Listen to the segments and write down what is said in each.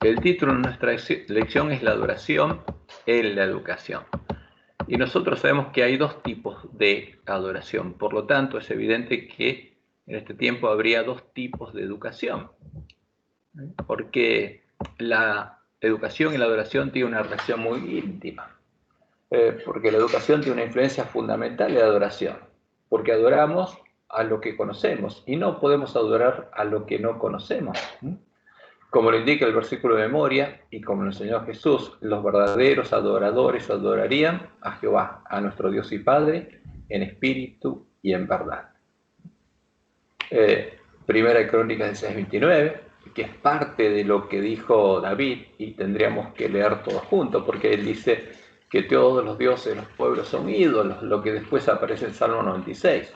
El título de nuestra lección es la adoración en la educación. Y nosotros sabemos que hay dos tipos de adoración. Por lo tanto, es evidente que en este tiempo habría dos tipos de educación. Porque la educación y la adoración tienen una relación muy íntima. Porque la educación tiene una influencia fundamental en la adoración. Porque adoramos a lo que conocemos y no podemos adorar a lo que no conocemos. Como lo indica el versículo de memoria y como lo enseñó Jesús, los verdaderos adoradores adorarían a Jehová, a nuestro Dios y Padre, en espíritu y en verdad. Primera de Crónicas 16:29, que es parte de lo que dijo David, y tendríamos que leer todo junto, porque él dice que todos los dioses de los pueblos son ídolos, lo que después aparece en Salmo 96.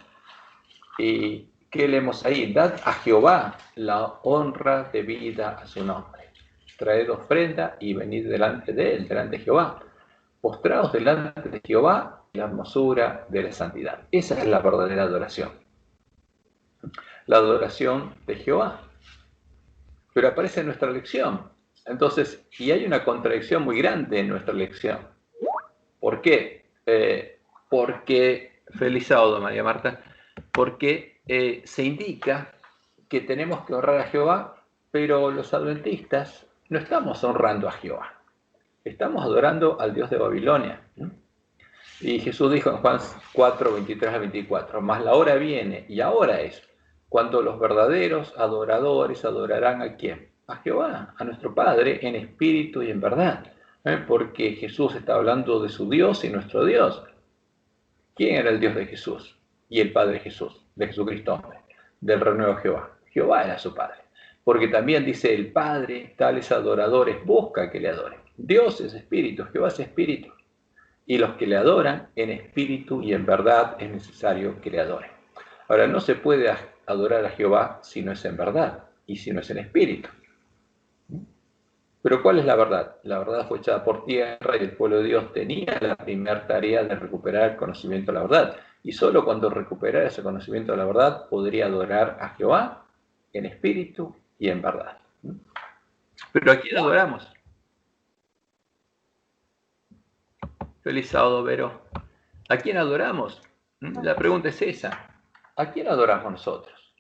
¿Y qué leemos ahí? Dad a Jehová la honra debida a su nombre. Traed ofrenda y venid delante de él, delante de Jehová. Postraos delante de Jehová la hermosura de la santidad. Esa es la verdadera adoración. La adoración de Jehová. Pero aparece en nuestra lección. Entonces, y hay una contradicción muy grande en nuestra lección. ¿Por qué? Porque, feliz sábado, María Marta, porque se indica que tenemos que honrar a Jehová, pero los adventistas no estamos honrando a Jehová, estamos adorando al Dios de Babilonia. Y Jesús dijo en Juan 4, 23 a 24, mas la hora viene, y ahora es, cuando los verdaderos adoradores adorarán ¿a quién? A Jehová, a nuestro Padre, en espíritu y en verdad. Porque Jesús está hablando de su Dios y nuestro Dios. ¿Quién era el Dios de Jesús? Y el Padre de Jesús, de Jesucristo hombre, del renuevo Jehová. Jehová era su Padre. Porque también dice el Padre, tales adoradores busca que le adoren. Dios es espíritu, Jehová es espíritu. Y los que le adoran en espíritu y en verdad es necesario que le adoren. Ahora, no se puede adorar a Jehová si no es en verdad y si no es en espíritu. Pero ¿cuál es la verdad? La verdad fue echada por tierra y el pueblo de Dios tenía la primera tarea de recuperar el conocimiento de la verdad. Y solo cuando recuperara ese conocimiento de la verdad podría adorar a Jehová en espíritu y en verdad. ¿Pero a quién adoramos? Feliz sábado, Vero. ¿A quién adoramos? La pregunta es esa. ¿A quién adoramos nosotros?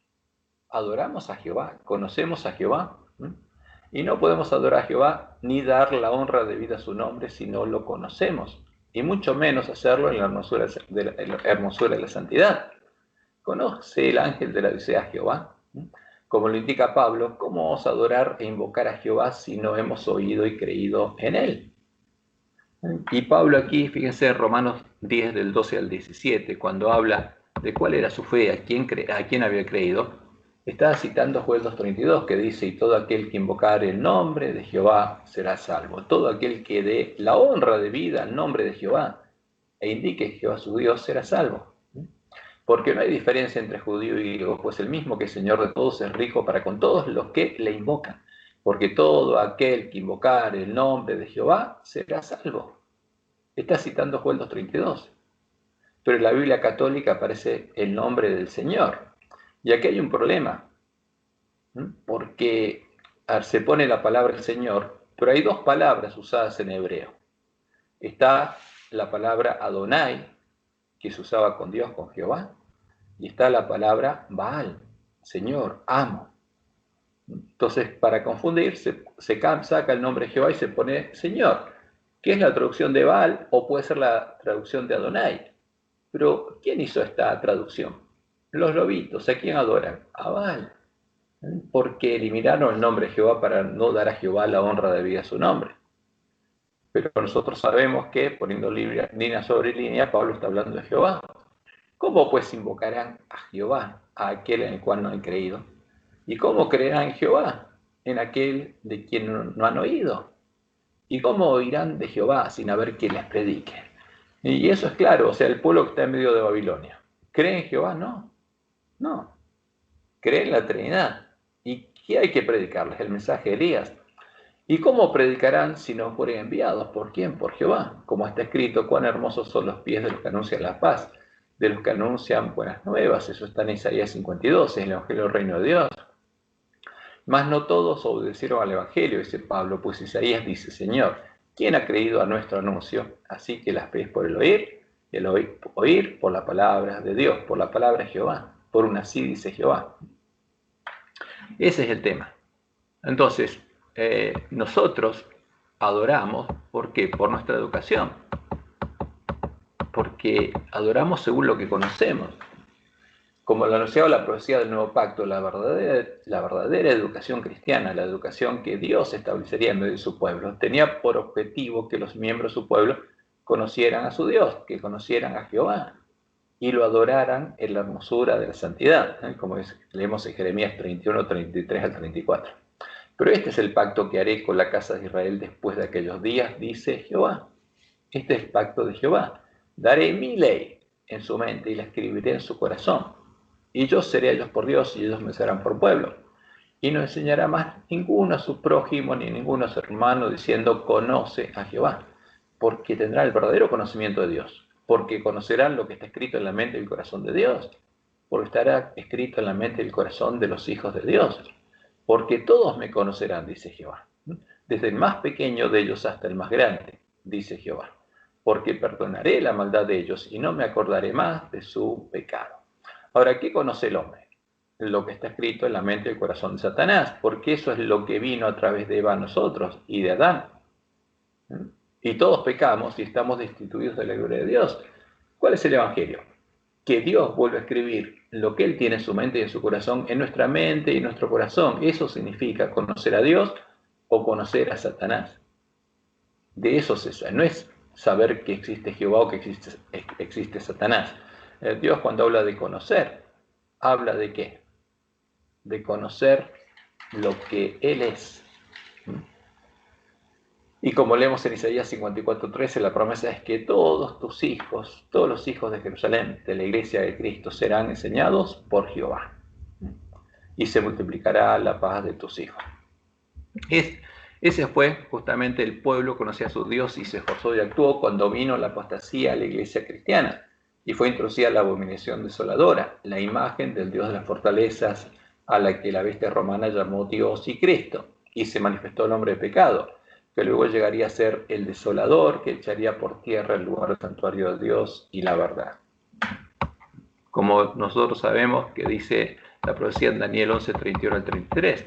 ¿Adoramos a Jehová? ¿Conocemos a Jehová? Y no podemos adorar a Jehová ni dar la honra debida a su nombre si no lo conocemos, y mucho menos hacerlo en la hermosura de la santidad. ¿Conoce el ángel de la odisea a Jehová? Como lo indica Pablo, ¿cómo vamos a adorar e invocar a Jehová si no hemos oído y creído en él? Y Pablo aquí, fíjense, Romanos 10 del 12 al 17, cuando habla de cuál era su fe, a quién había creído, está citando Joel 2:32, que dice, y todo aquel que invocare el nombre de Jehová será salvo. Todo aquel que dé la honra de vida al nombre de Jehová e indique que Jehová su Dios será salvo. Porque no hay diferencia entre judío y griego, pues el mismo que es Señor de todos es rico para con todos los que le invocan. Porque todo aquel que invocare el nombre de Jehová será salvo. Está citando Joel 2:32. Pero en la Biblia católica aparece el nombre del Señor. Y aquí hay un problema, porque se pone la palabra el Señor, pero hay dos palabras usadas en hebreo. Está la palabra Adonai, que se usaba con Dios, con Jehová, y está la palabra Baal, Señor, amo. Entonces, para confundirse, se saca el nombre de Jehová y se pone Señor, que es la traducción de Baal o puede ser la traducción de Adonai. Pero, ¿quién hizo esta traducción? Los lobitos. ¿A quién adoran? A Baal. Porque eliminaron el nombre de Jehová para no dar a Jehová la honra debida a su nombre. Pero nosotros sabemos que, poniendo línea sobre línea, Pablo está hablando de Jehová. ¿Cómo pues invocarán a Jehová, a aquel en el cual no han creído? ¿Y cómo creerán en Jehová, en aquel de quien no han oído? ¿Y cómo oirán de Jehová sin haber quien les predique? Y eso es claro, o sea, el pueblo que está en medio de Babilonia. ¿Cree en Jehová? No. No. Cree en la Trinidad. ¿Y qué hay que predicarles? El mensaje de Elías. ¿Y cómo predicarán si no fueren enviados? ¿Por quién? Por Jehová. Como está escrito, cuán hermosos son los pies de los que anuncian la paz, de los que anuncian buenas nuevas. Eso está en Isaías 52, en el Evangelio del Reino de Dios. Mas no todos obedecieron al Evangelio, dice Pablo, pues Isaías dice, Señor, ¿quién ha creído a nuestro anuncio? Así que la fe es por el oír, y el oír por la palabra de Dios, por la palabra de Jehová, por una así dice Jehová. Ese es el tema. Entonces, nosotros adoramos, ¿por qué? Por nuestra educación, porque adoramos según lo que conocemos. Como lo anunciaba la profecía del Nuevo Pacto, la verdadera educación cristiana, la educación que Dios establecería en medio de su pueblo, tenía por objetivo que los miembros de su pueblo conocieran a su Dios, que conocieran a Jehová y lo adoraran en la hermosura de la santidad, como leemos en Jeremías 31, 33 al 34. Pero este es el pacto que haré con la casa de Israel después de aquellos días, dice Jehová. Este es el pacto de Jehová. Daré mi ley en su mente y la escribiré en su corazón. Y yo seré a ellos por Dios y ellos me serán por pueblo. Y no enseñará más ninguno a su prójimo ni ninguno a su hermano diciendo conoce a Jehová, porque tendrá el verdadero conocimiento de Dios, porque conocerán lo que está escrito en la mente y el corazón de Dios, porque estará escrito en la mente y el corazón de los hijos de Dios, porque todos me conocerán, dice Jehová, desde el más pequeño de ellos hasta el más grande, dice Jehová, porque perdonaré la maldad de ellos y no me acordaré más de su pecado. Ahora, ¿qué conoce el hombre? Lo que está escrito en la mente y el corazón de Satanás, porque eso es lo que vino a través de Eva a nosotros y de Adán. Y todos pecamos y estamos destituidos de la gloria de Dios. ¿Cuál es el Evangelio? Que Dios vuelve a escribir lo que Él tiene en su mente y en su corazón, en nuestra mente y en nuestro corazón. Eso significa conocer a Dios o conocer a Satanás. De eso no es saber que existe Jehová o que existe Satanás. Dios, cuando habla de conocer, habla de qué? De conocer lo que Él es. Y como leemos en Isaías 54:13, la promesa es que todos tus hijos, todos los hijos de Jerusalén, de la iglesia de Cristo, serán enseñados por Jehová. Y se multiplicará la paz de tus hijos. Ese fue justamente el pueblo que conocía a su Dios y se esforzó y actuó cuando vino la apostasía a la iglesia cristiana. Y fue introducida la abominación desoladora, la imagen del Dios de las fortalezas, a la que la bestia romana llamó Dios y Cristo. Y se manifestó el hombre de pecado, que luego llegaría a ser el desolador, que echaría por tierra el lugar del santuario de Dios y la verdad. Como nosotros sabemos que dice la profecía en Daniel 11, 31 al 33,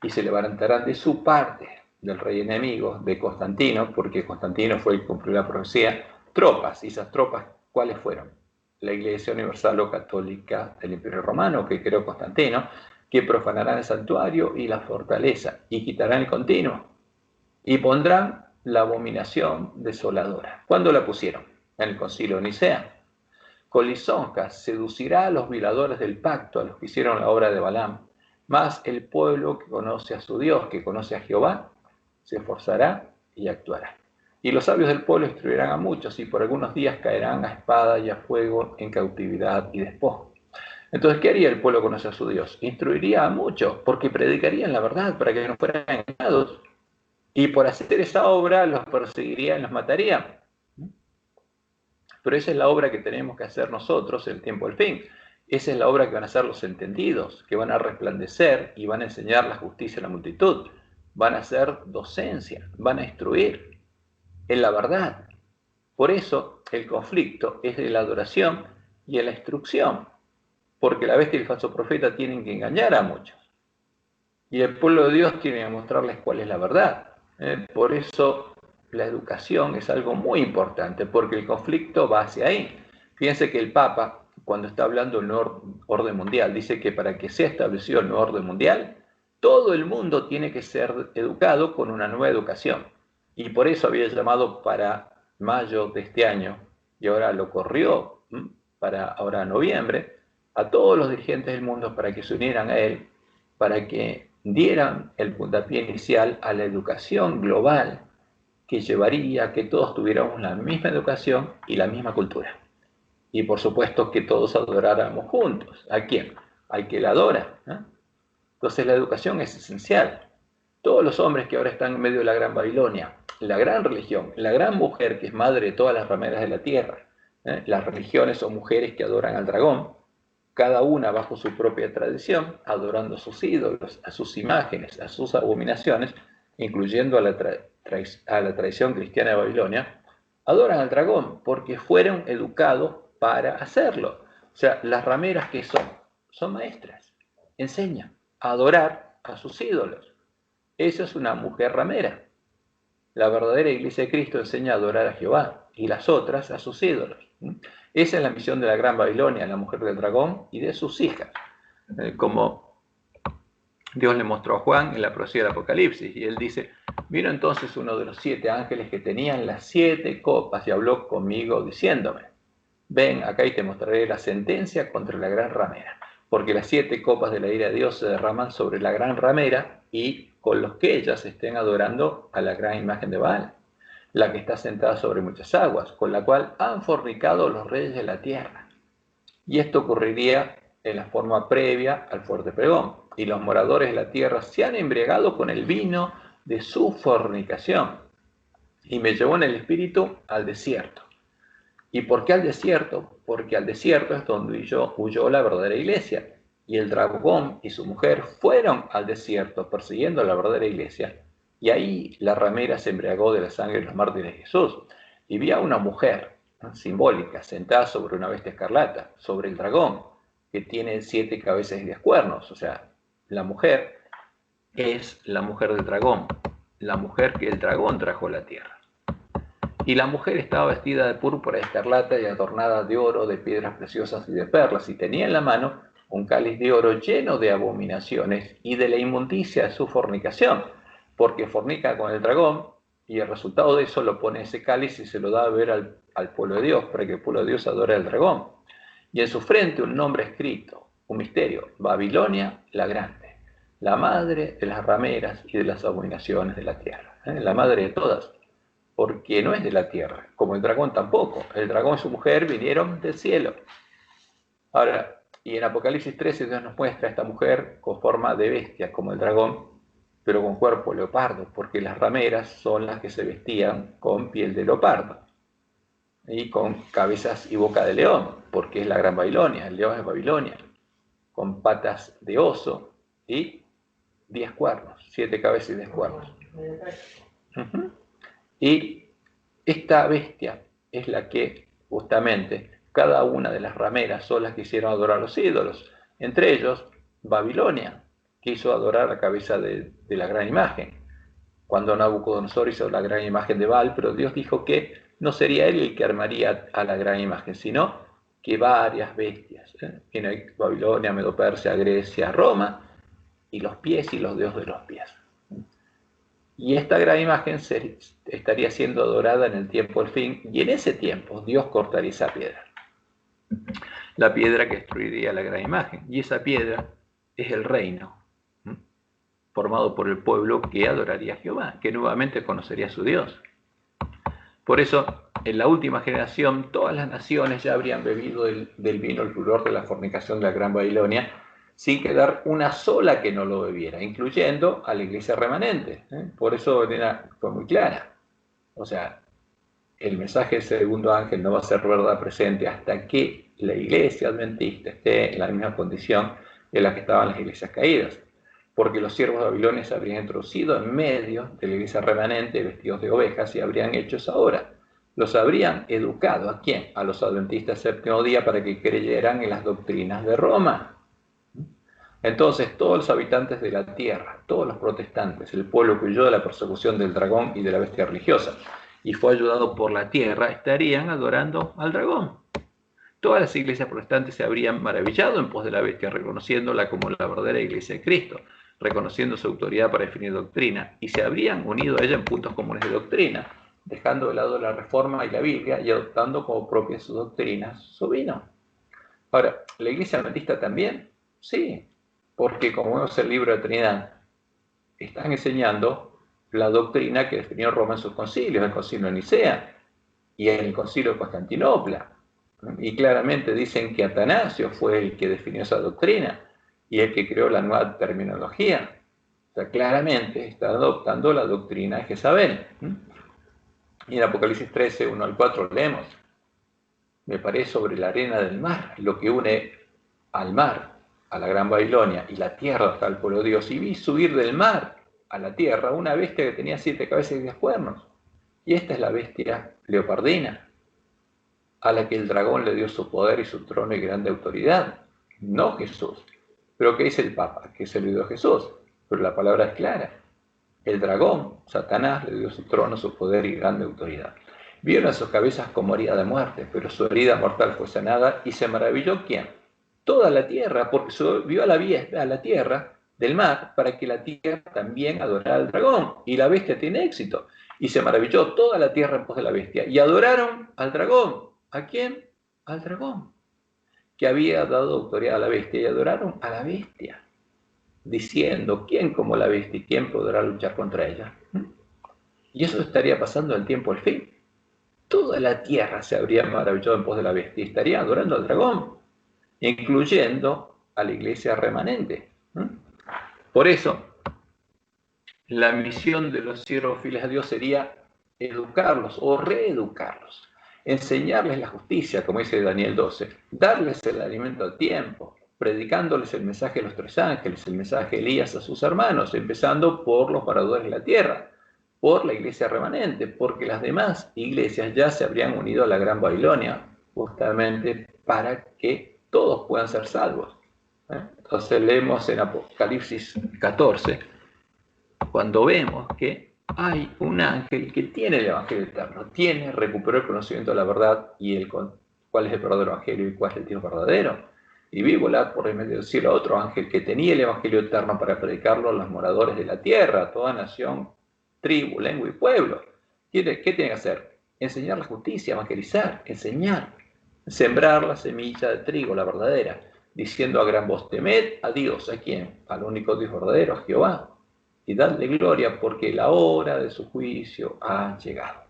y se levantarán de su parte, del rey enemigo, de Constantino, porque Constantino fue el que cumplió la profecía, tropas, y esas tropas, ¿cuáles fueron? La Iglesia Universal o Católica del Imperio Romano, que creó Constantino, que profanarán el santuario y la fortaleza, y quitarán el continuo, y pondrán la abominación desoladora. ¿Cuándo la pusieron? En el concilio de Nicea. Con lisonjas seducirá a los violadores del pacto, a los que hicieron la obra de Balaam, mas el pueblo que conoce a su Dios, que conoce a Jehová, se esforzará y actuará. Y los sabios del pueblo instruirán a muchos, y por algunos días caerán a espada y a fuego en cautividad y despojo. Entonces, ¿qué haría el pueblo que conoce a su Dios? Instruiría a muchos, porque predicarían la verdad para que no fueran engañados. Y por hacer esa obra los perseguirían, los matarían. Pero esa es la obra que tenemos que hacer nosotros en el tiempo del fin. Esa es la obra que van a hacer los entendidos, que van a resplandecer y van a enseñar la justicia a la multitud. Van a hacer docencia, van a instruir en la verdad. Por eso el conflicto es de la adoración y en la instrucción, porque la bestia y el falso profeta tienen que engañar a muchos. Y el pueblo de Dios tiene que mostrarles cuál es la verdad. Por eso la educación es algo muy importante, porque el conflicto va hacia ahí. Fíjense que el Papa, cuando está hablando del nuevo orden mundial, dice que para que sea establecido el nuevo orden mundial, todo el mundo tiene que ser educado con una nueva educación. Y por eso había llamado para mayo de este año, y ahora lo corrió para ahora noviembre, a todos los dirigentes del mundo para que se unieran a él, para que dieran el puntapié inicial a la educación global que llevaría a que todos tuviéramos la misma educación y la misma cultura. Y por supuesto que todos adoráramos juntos. ¿A quién? Al que la adora. Entonces la educación es esencial. Todos los hombres que ahora están en medio de la gran Babilonia, la gran religión, la gran mujer que es madre de todas las rameras de la tierra, las religiones o mujeres que adoran al dragón, cada una bajo su propia tradición, adorando a sus ídolos, a sus imágenes, a sus abominaciones, incluyendo a la tradición cristiana de Babilonia, adoran al dragón porque fueron educados para hacerlo. O sea, las rameras que son maestras, enseñan a adorar a sus ídolos. Eso es una mujer ramera. La verdadera iglesia de Cristo enseña a adorar a Jehová y las otras a sus ídolos. Esa es la misión de la Gran Babilonia, la mujer del dragón y de sus hijas, como Dios le mostró a Juan en la profecía del Apocalipsis. Y él dice, vino entonces uno de los 7 ángeles que tenían las 7 copas y habló conmigo diciéndome, ven acá y te mostraré la sentencia contra la gran ramera, porque las 7 copas de la ira de Dios se derraman sobre la gran ramera y con los que ellas estén adorando a la gran imagen de Baal, la que está sentada sobre muchas aguas, con la cual han fornicado los reyes de la tierra. Y esto ocurriría en la forma previa al fuerte pregón, y los moradores de la tierra se han embriagado con el vino de su fornicación. Y me llevó en el espíritu al desierto. ¿Y por qué al desierto? Porque al desierto es donde huyó la verdadera iglesia. Y el dragón y su mujer fueron al desierto persiguiendo a la verdadera iglesia. Y ahí la ramera se embriagó de la sangre de los mártires de Jesús. Y vi a una mujer simbólica sentada sobre una bestia escarlata, sobre el dragón, que tiene 7 cabezas y 10 cuernos. O sea, la mujer es la mujer del dragón, la mujer que el dragón trajo a la tierra. Y la mujer estaba vestida de púrpura escarlata y adornada de oro, de piedras preciosas y de perlas, y tenía en la mano un cáliz de oro lleno de abominaciones y de la inmundicia de su fornicación, porque fornica con el dragón, y el resultado de eso lo pone ese cáliz y se lo da a ver al pueblo de Dios, para que el pueblo de Dios adore al dragón. Y en su frente un nombre escrito, un misterio, Babilonia la Grande, la madre de las rameras y de las abominaciones de la tierra, la madre de todas, porque no es de la tierra, como el dragón tampoco. El dragón y su mujer vinieron del cielo. Ahora, y en Apocalipsis 13 Dios nos muestra a esta mujer con forma de bestia, como el dragón, pero con cuerpo leopardo, porque las rameras son las que se vestían con piel de leopardo y con cabezas y boca de león, porque es la Gran Babilonia, el león es Babilonia, con patas de oso y 10 cuernos, 7 cabezas y 10 cuernos. Y esta bestia es la que justamente cada una de las rameras son las que hicieron adorar a los ídolos. Entre ellos, Babilonia quiso adorar la cabeza de la gran imagen, cuando Nabucodonosor hizo la gran imagen de Baal, pero Dios dijo que no sería él el que armaría a la gran imagen, sino que varias bestias. Viene Babilonia, Medo-Persia, Grecia, Roma, y los pies y los dedos de los pies. Y esta gran imagen estaría siendo adorada en el tiempo del fin, y en ese tiempo Dios cortaría esa piedra. La piedra que destruiría la gran imagen. Y esa piedra es el reino, formado por el pueblo que adoraría a Jehová, que nuevamente conocería a su Dios. Por eso, en la última generación, todas las naciones ya habrían bebido del vino, el furor de la fornicación de la Gran Babilonia, sin quedar una sola que no lo bebiera, incluyendo a la iglesia remanente. Por eso fue muy clara. O sea, el mensaje del segundo ángel no va a ser verdad presente hasta que la iglesia adventista esté en la misma condición en la que estaban las iglesias caídas, porque los siervos de Babilonia se habrían introducido en medio de la iglesia remanente vestidos de ovejas y habrían hecho esa obra. Los habrían educado, ¿a quién? A los adventistas del séptimo día para que creyeran en las doctrinas de Roma. Entonces todos los habitantes de la tierra, todos los protestantes, el pueblo que huyó de la persecución del dragón y de la bestia religiosa y fue ayudado por la tierra, estarían adorando al dragón. Todas las iglesias protestantes se habrían maravillado en pos de la bestia, reconociéndola como la verdadera iglesia de Cristo, reconociendo su autoridad para definir doctrina, y se habrían unido a ella en puntos comunes de doctrina, dejando de lado la Reforma y la Biblia y adoptando como propias sus doctrinas su vino. Ahora, ¿la iglesia adventista también? Sí, porque como vemos el libro de Trinidad, están enseñando la doctrina que definió Roma en sus concilios, el concilio de Nicea y el concilio de Constantinopla. Y claramente dicen que Atanasio fue el que definió esa doctrina y el que creó la nueva terminología. O sea, claramente está adoptando la doctrina de Jezabel. Y en Apocalipsis 13, 1 al 4 leemos: me paré sobre la arena del mar, lo que une al mar, a la Gran Babilonia, y la tierra está el pueblo de Dios, y vi subir del mar a la tierra una bestia que tenía 7 cabezas y 10 cuernos. Y esta es la bestia leopardina, a la que el dragón le dio su poder y su trono y grande autoridad. No Jesús. Pero ¿qué dice el Papa? Que se lo dio a Jesús. Pero la palabra es clara. El dragón, Satanás, le dio su trono, su poder y grande autoridad. Vieron a sus cabezas como herida de muerte, pero su herida mortal fue sanada, y se maravilló ¿quién? Toda la tierra, porque subió a la tierra del mar para que la tierra también adorara al dragón. Y la bestia tiene éxito. Y se maravilló toda la tierra en pos de la bestia. Y adoraron al dragón. ¿A quién? Al dragón, que había dado autoridad a la bestia. Y adoraron a la bestia, diciendo, ¿quién como la bestia y quién podrá luchar contra ella? Y eso estaría pasando al tiempo al fin. Toda la tierra se habría maravillado en pos de la bestia y estaría adorando al dragón, incluyendo a la iglesia remanente. Por eso, la misión de los siervos fieles a Dios sería educarlos o reeducarlos, enseñarles la justicia, como dice Daniel 12, darles el alimento a tiempo, predicándoles el mensaje de los 3 ángeles, el mensaje de Elías a sus hermanos, empezando por los moradores de la tierra, por la iglesia remanente, porque las demás iglesias ya se habrían unido a la Gran Babilonia, justamente para que todos puedan ser salvos. Entonces leemos en Apocalipsis 14, cuando vemos que hay un ángel que tiene el evangelio eterno, recuperó el conocimiento de la verdad y cuál es el verdadero evangelio y cuál es el Dios verdadero. Y vi volar por el medio del cielo a otro ángel que tenía el evangelio eterno para predicarlo a los moradores de la tierra, a toda nación, tribu, lengua y pueblo. ¿Qué tiene que hacer? Enseñar la justicia, evangelizar, enseñar, sembrar la semilla de trigo, la verdadera, diciendo a gran voz, temed a Dios. ¿A quién? Al único Dios verdadero, a Jehová, y dadle gloria, porque la hora de su juicio ha llegado.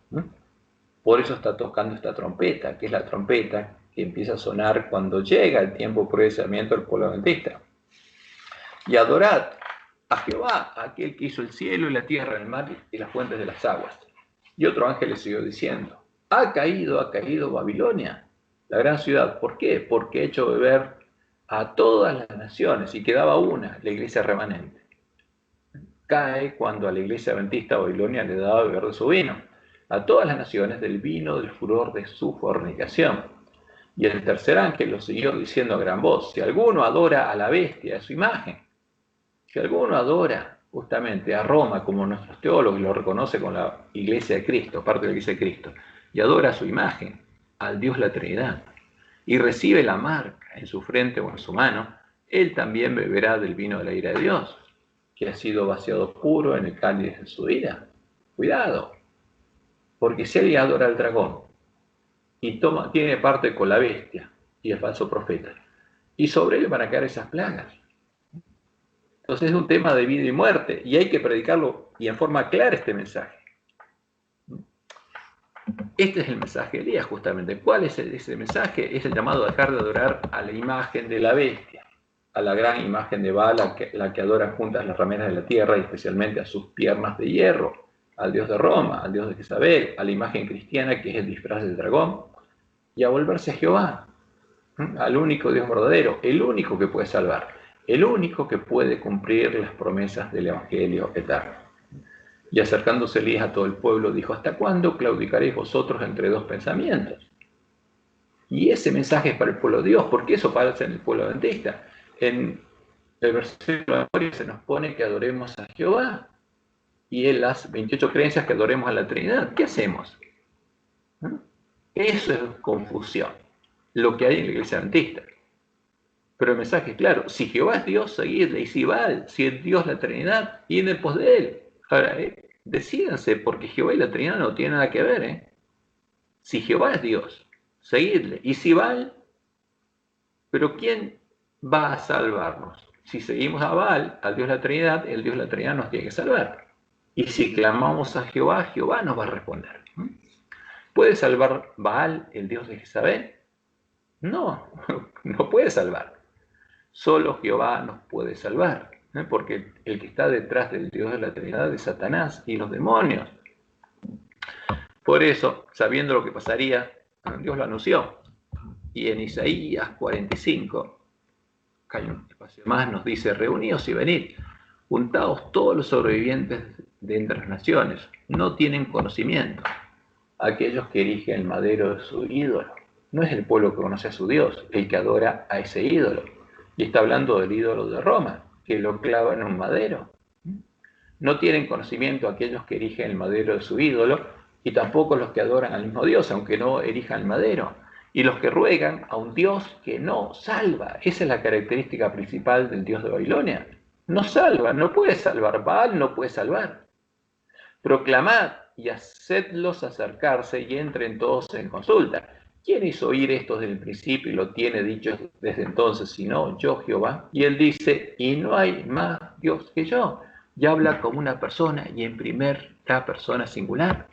Por eso está tocando esta trompeta, que es la trompeta que empieza a sonar cuando llega el tiempo de procesamiento del pueblo adventista. Y adorad a Jehová, aquel que hizo el cielo y la tierra, el mar y las fuentes de las aguas. Y otro ángel le siguió diciendo, ha caído Babilonia, la gran ciudad. ¿Por qué? Porque ha hecho beber a todas las naciones, y quedaba una, la iglesia remanente. Cae cuando a la iglesia adventista Babilonia le daba beber de su vino, a todas las naciones del vino del furor de su fornicación. Y el tercer ángel lo siguió diciendo a gran voz, si alguno adora a la bestia, a su imagen, si alguno adora justamente a Roma, como nuestros teólogos lo reconoce con la iglesia de Cristo, parte de la iglesia de Cristo, y adora a su imagen, al Dios la Trinidad, y recibe la marca en su frente o en su mano, él también beberá del vino de la ira de Dios, que ha sido vaciado puro en el cáliz de su ira. Cuidado, porque si alguien adora al dragón y tiene parte con la bestia y el falso profeta, y sobre él van a caer esas plagas. Entonces es un tema de vida y muerte, y hay que predicarlo y en forma clara este mensaje. Este es el mensaje de Elías, justamente. ¿Cuál es ese mensaje? Es el llamado a dejar de adorar a la imagen de la bestia, a la gran imagen de Baal, la que adoran juntas las rameras de la tierra, y especialmente a sus piernas de hierro, al dios de Roma, al dios de Jezabel, a la imagen cristiana que es el disfraz del dragón, y a volverse a Jehová, al único Dios verdadero, el único que puede salvar, el único que puede cumplir las promesas del evangelio eterno. Y acercándose Elías a todo el pueblo, dijo, ¿hasta cuándo claudicaréis vosotros entre dos pensamientos? Y ese mensaje es para el pueblo de Dios, porque eso pasa en el pueblo adventista. En el versículo de se nos pone que adoremos a Jehová, y en las 28 creencias que adoremos a la Trinidad. ¿Qué hacemos? Eso es confusión, lo que hay en la iglesia adventista. Pero el mensaje es claro, si Jehová es Dios, seguidle, y si Baal, si es Dios la Trinidad, id en pos de él. Ahora, decídanse, porque Jehová y la Trinidad no tienen nada que ver. Si Jehová es Dios, seguidle, y si Baal, pero ¿quién va a salvarnos? Si seguimos a Baal, al Dios de la Trinidad, el Dios de la Trinidad nos tiene que salvar. Y si clamamos a Jehová, Jehová nos va a responder. ¿Puede salvar Baal, el Dios de Jezabel? No, no puede salvar. Solo Jehová nos puede salvar, porque el que está detrás del Dios de la Trinidad es Satanás y los demonios. Por eso, sabiendo lo que pasaría, Dios lo anunció. Y en Isaías 45, acá hay un espacio más, nos dice: reuníos y venid, juntaos todos los sobrevivientes de entre las naciones, no tienen conocimiento. Aquellos que erigen el madero de su ídolo. No es el pueblo que conoce a su Dios, el que adora a ese ídolo. Y está hablando del ídolo de Roma, que lo clava en un madero. No tienen conocimiento aquellos que erigen el madero de su ídolo, y tampoco los que adoran al mismo Dios, aunque no erijan el madero. Y los que ruegan a un Dios que no salva. Esa es la característica principal del Dios de Babilonia. No salva, no puede salvar. Baal no puede salvar. Proclamad y hacedlos acercarse y entren todos en consulta. ¿Quién hizo oír esto desde el principio y lo tiene dicho desde entonces, sino yo, Jehová? Y él dice: y no hay más Dios que yo. Y habla como una persona y en primera persona singular.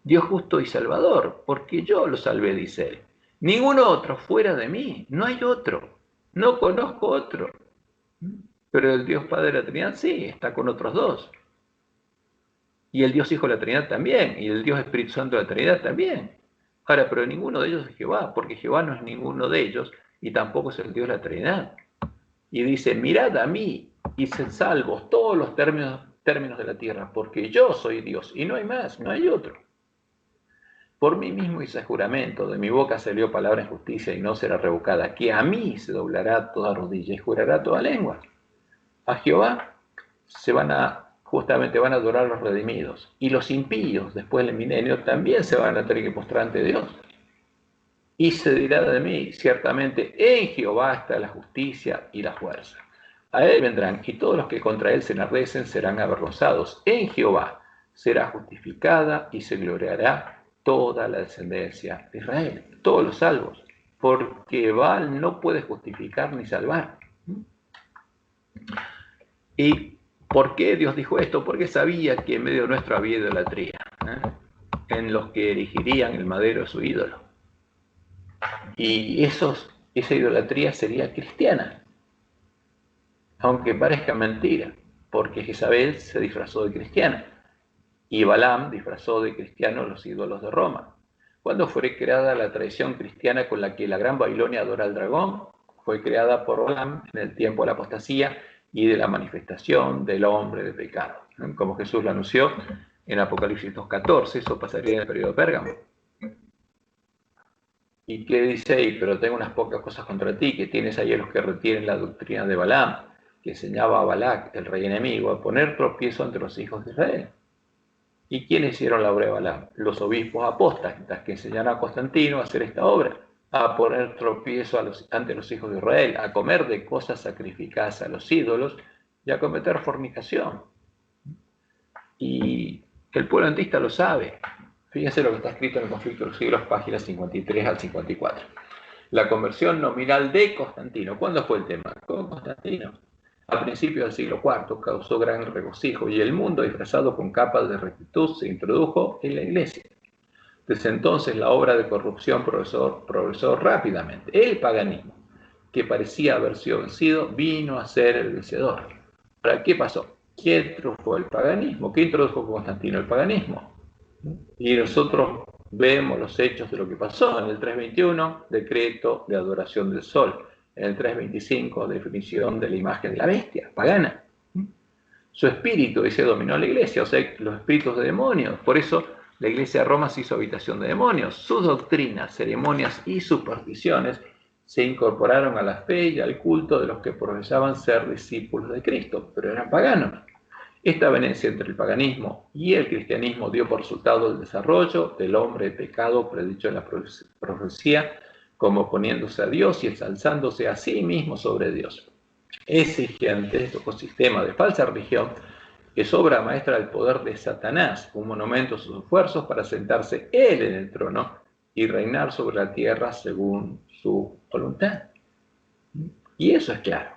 Dios justo y salvador, porque yo lo salvé, dice él. Ningún otro fuera de mí, no hay otro. No conozco otro. Pero el Dios Padre de la Trinidad sí, está con otros dos. Y el Dios Hijo de la Trinidad también, y el Dios Espíritu Santo de la Trinidad también. Ahora, pero ninguno de ellos es Jehová, porque Jehová no es ninguno de ellos, y tampoco es el Dios de la Trinidad. Y dice: mirad a mí, y sed salvos todos los términos de la tierra, porque yo soy Dios, y no hay más, no hay otro. Por mí mismo hice juramento, de mi boca salió palabra en justicia y no será revocada, que a mí se doblará toda rodilla y jurará toda lengua. A Jehová justamente van a adorar los redimidos, y los impíos después del milenio también se van a tener que postrar ante Dios. Y se dirá de mí: ciertamente en Jehová está la justicia y la fuerza. A él vendrán, y todos los que contra él se enardecen serán avergonzados. En Jehová será justificada y se gloriará toda la descendencia de Israel, todos los salvos, porque Baal no puede justificar ni salvar. ¿Y por qué Dios dijo esto? Porque sabía que en medio nuestro había idolatría, en los que erigirían el madero de su ídolo. Y esa idolatría sería cristiana, aunque parezca mentira, porque Jezabel se disfrazó de cristiana y Balaam disfrazó de cristiano los ídolos de Roma. ¿Cuándo fue creada la tradición cristiana con la que la Gran Babilonia adora al dragón? Fue creada por Balaam en el tiempo de la apostasía y de la manifestación del hombre de pecado, como Jesús lo anunció en Apocalipsis 2:14. Eso pasaría en el periodo de Pérgamo. ¿Y qué dice ahí? Pero tengo unas pocas cosas contra ti, que tienes ahí a los que retienen la doctrina de Balaam, que enseñaba a Balac, el rey enemigo, a poner tropiezo entre los hijos de Israel. ¿Y quiénes hicieron la obra de Balaam? Los obispos apóstatas que enseñaron a Constantino a hacer esta obra, a poner tropiezo ante los hijos de Israel, a comer de cosas sacrificadas a los ídolos y a cometer fornicación. Y el pueblo antista lo sabe. Fíjense lo que está escrito en el Conflicto de los Siglos, páginas 53 al 54. La conversión nominal de Constantino. ¿Cuándo fue el tema? Con Constantino. A principios del siglo IV causó gran regocijo y el mundo, disfrazado con capas de rectitud, se introdujo en la iglesia. Desde entonces la obra de corrupción progresó rápidamente. El paganismo, que parecía haber sido vencido, vino a ser el vencedor. ¿Para qué pasó? ¿Quién triunfó? El paganismo. ¿Qué introdujo Constantino? El paganismo. Y nosotros vemos los hechos de lo que pasó. En el 321, decreto de adoración del sol. En el 325, definición de la imagen de la bestia, pagana. Su espíritu, dice, dominó la iglesia, o sea, los espíritus de demonios. Por eso la iglesia de Roma se hizo habitación de demonios. Sus doctrinas, ceremonias y supersticiones se incorporaron a la fe y al culto de los que profesaban ser discípulos de Cristo, pero eran paganos. Esta avenencia entre el paganismo y el cristianismo dio por resultado el desarrollo del hombre de pecado predicho en la profecía, como oponiéndose a Dios y ensalzándose a sí mismo sobre Dios. Ese gigantesco sistema de falsa religión es obra maestra del poder de Satanás, un monumento a sus esfuerzos para sentarse él en el trono y reinar sobre la tierra según su voluntad. Y eso es claro.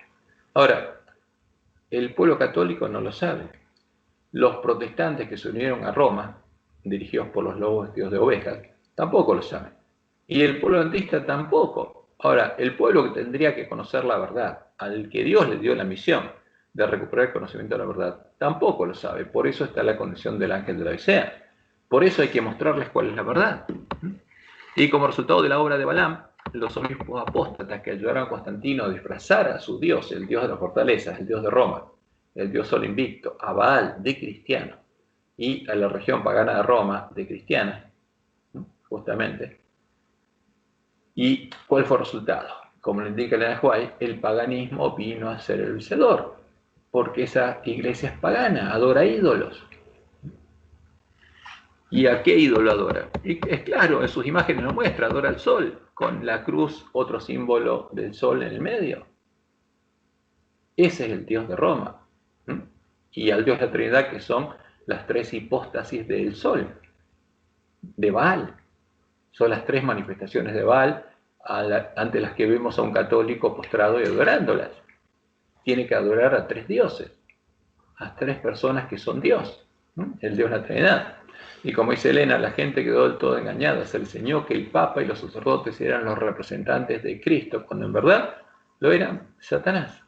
Ahora, el pueblo católico no lo sabe. Los protestantes que se unieron a Roma, dirigidos por los lobos vestidos de ovejas, tampoco lo saben. Y el pueblo antista tampoco. Ahora, el pueblo que tendría que conocer la verdad, al que Dios le dio la misión de recuperar el conocimiento de la verdad, tampoco lo sabe. Por eso está la condición del ángel de la Odisea. Por eso hay que mostrarles cuál es la verdad. Y como resultado de la obra de Balaam, los obispos apóstatas que ayudaron a Constantino a disfrazar a su dios, el dios de las fortalezas, el dios de Roma, el dios sol invicto, a Baal de cristiano y a la región pagana de Roma de cristiana, justamente. ¿Y cuál fue el resultado? Como lo indica Elena White, el paganismo vino a ser el vencedor, porque esa iglesia es pagana, adora ídolos. ¿Y a qué ídolo adora? Y es claro, en sus imágenes lo muestra, adora al sol, con la cruz, otro símbolo del sol en el medio. Ese es el Dios de Roma. Y al Dios de la Trinidad, que son las tres hipóstasis del sol, de Baal. Son las tres manifestaciones de Baal ante las que vemos a un católico postrado y adorándolas. Tiene que adorar a tres dioses, a tres personas que son Dios, el Dios de la Trinidad. Y como dice Elena, la gente quedó del todo engañada, se enseñó que el Papa y los sacerdotes eran los representantes de Cristo, cuando en verdad lo eran Satanás.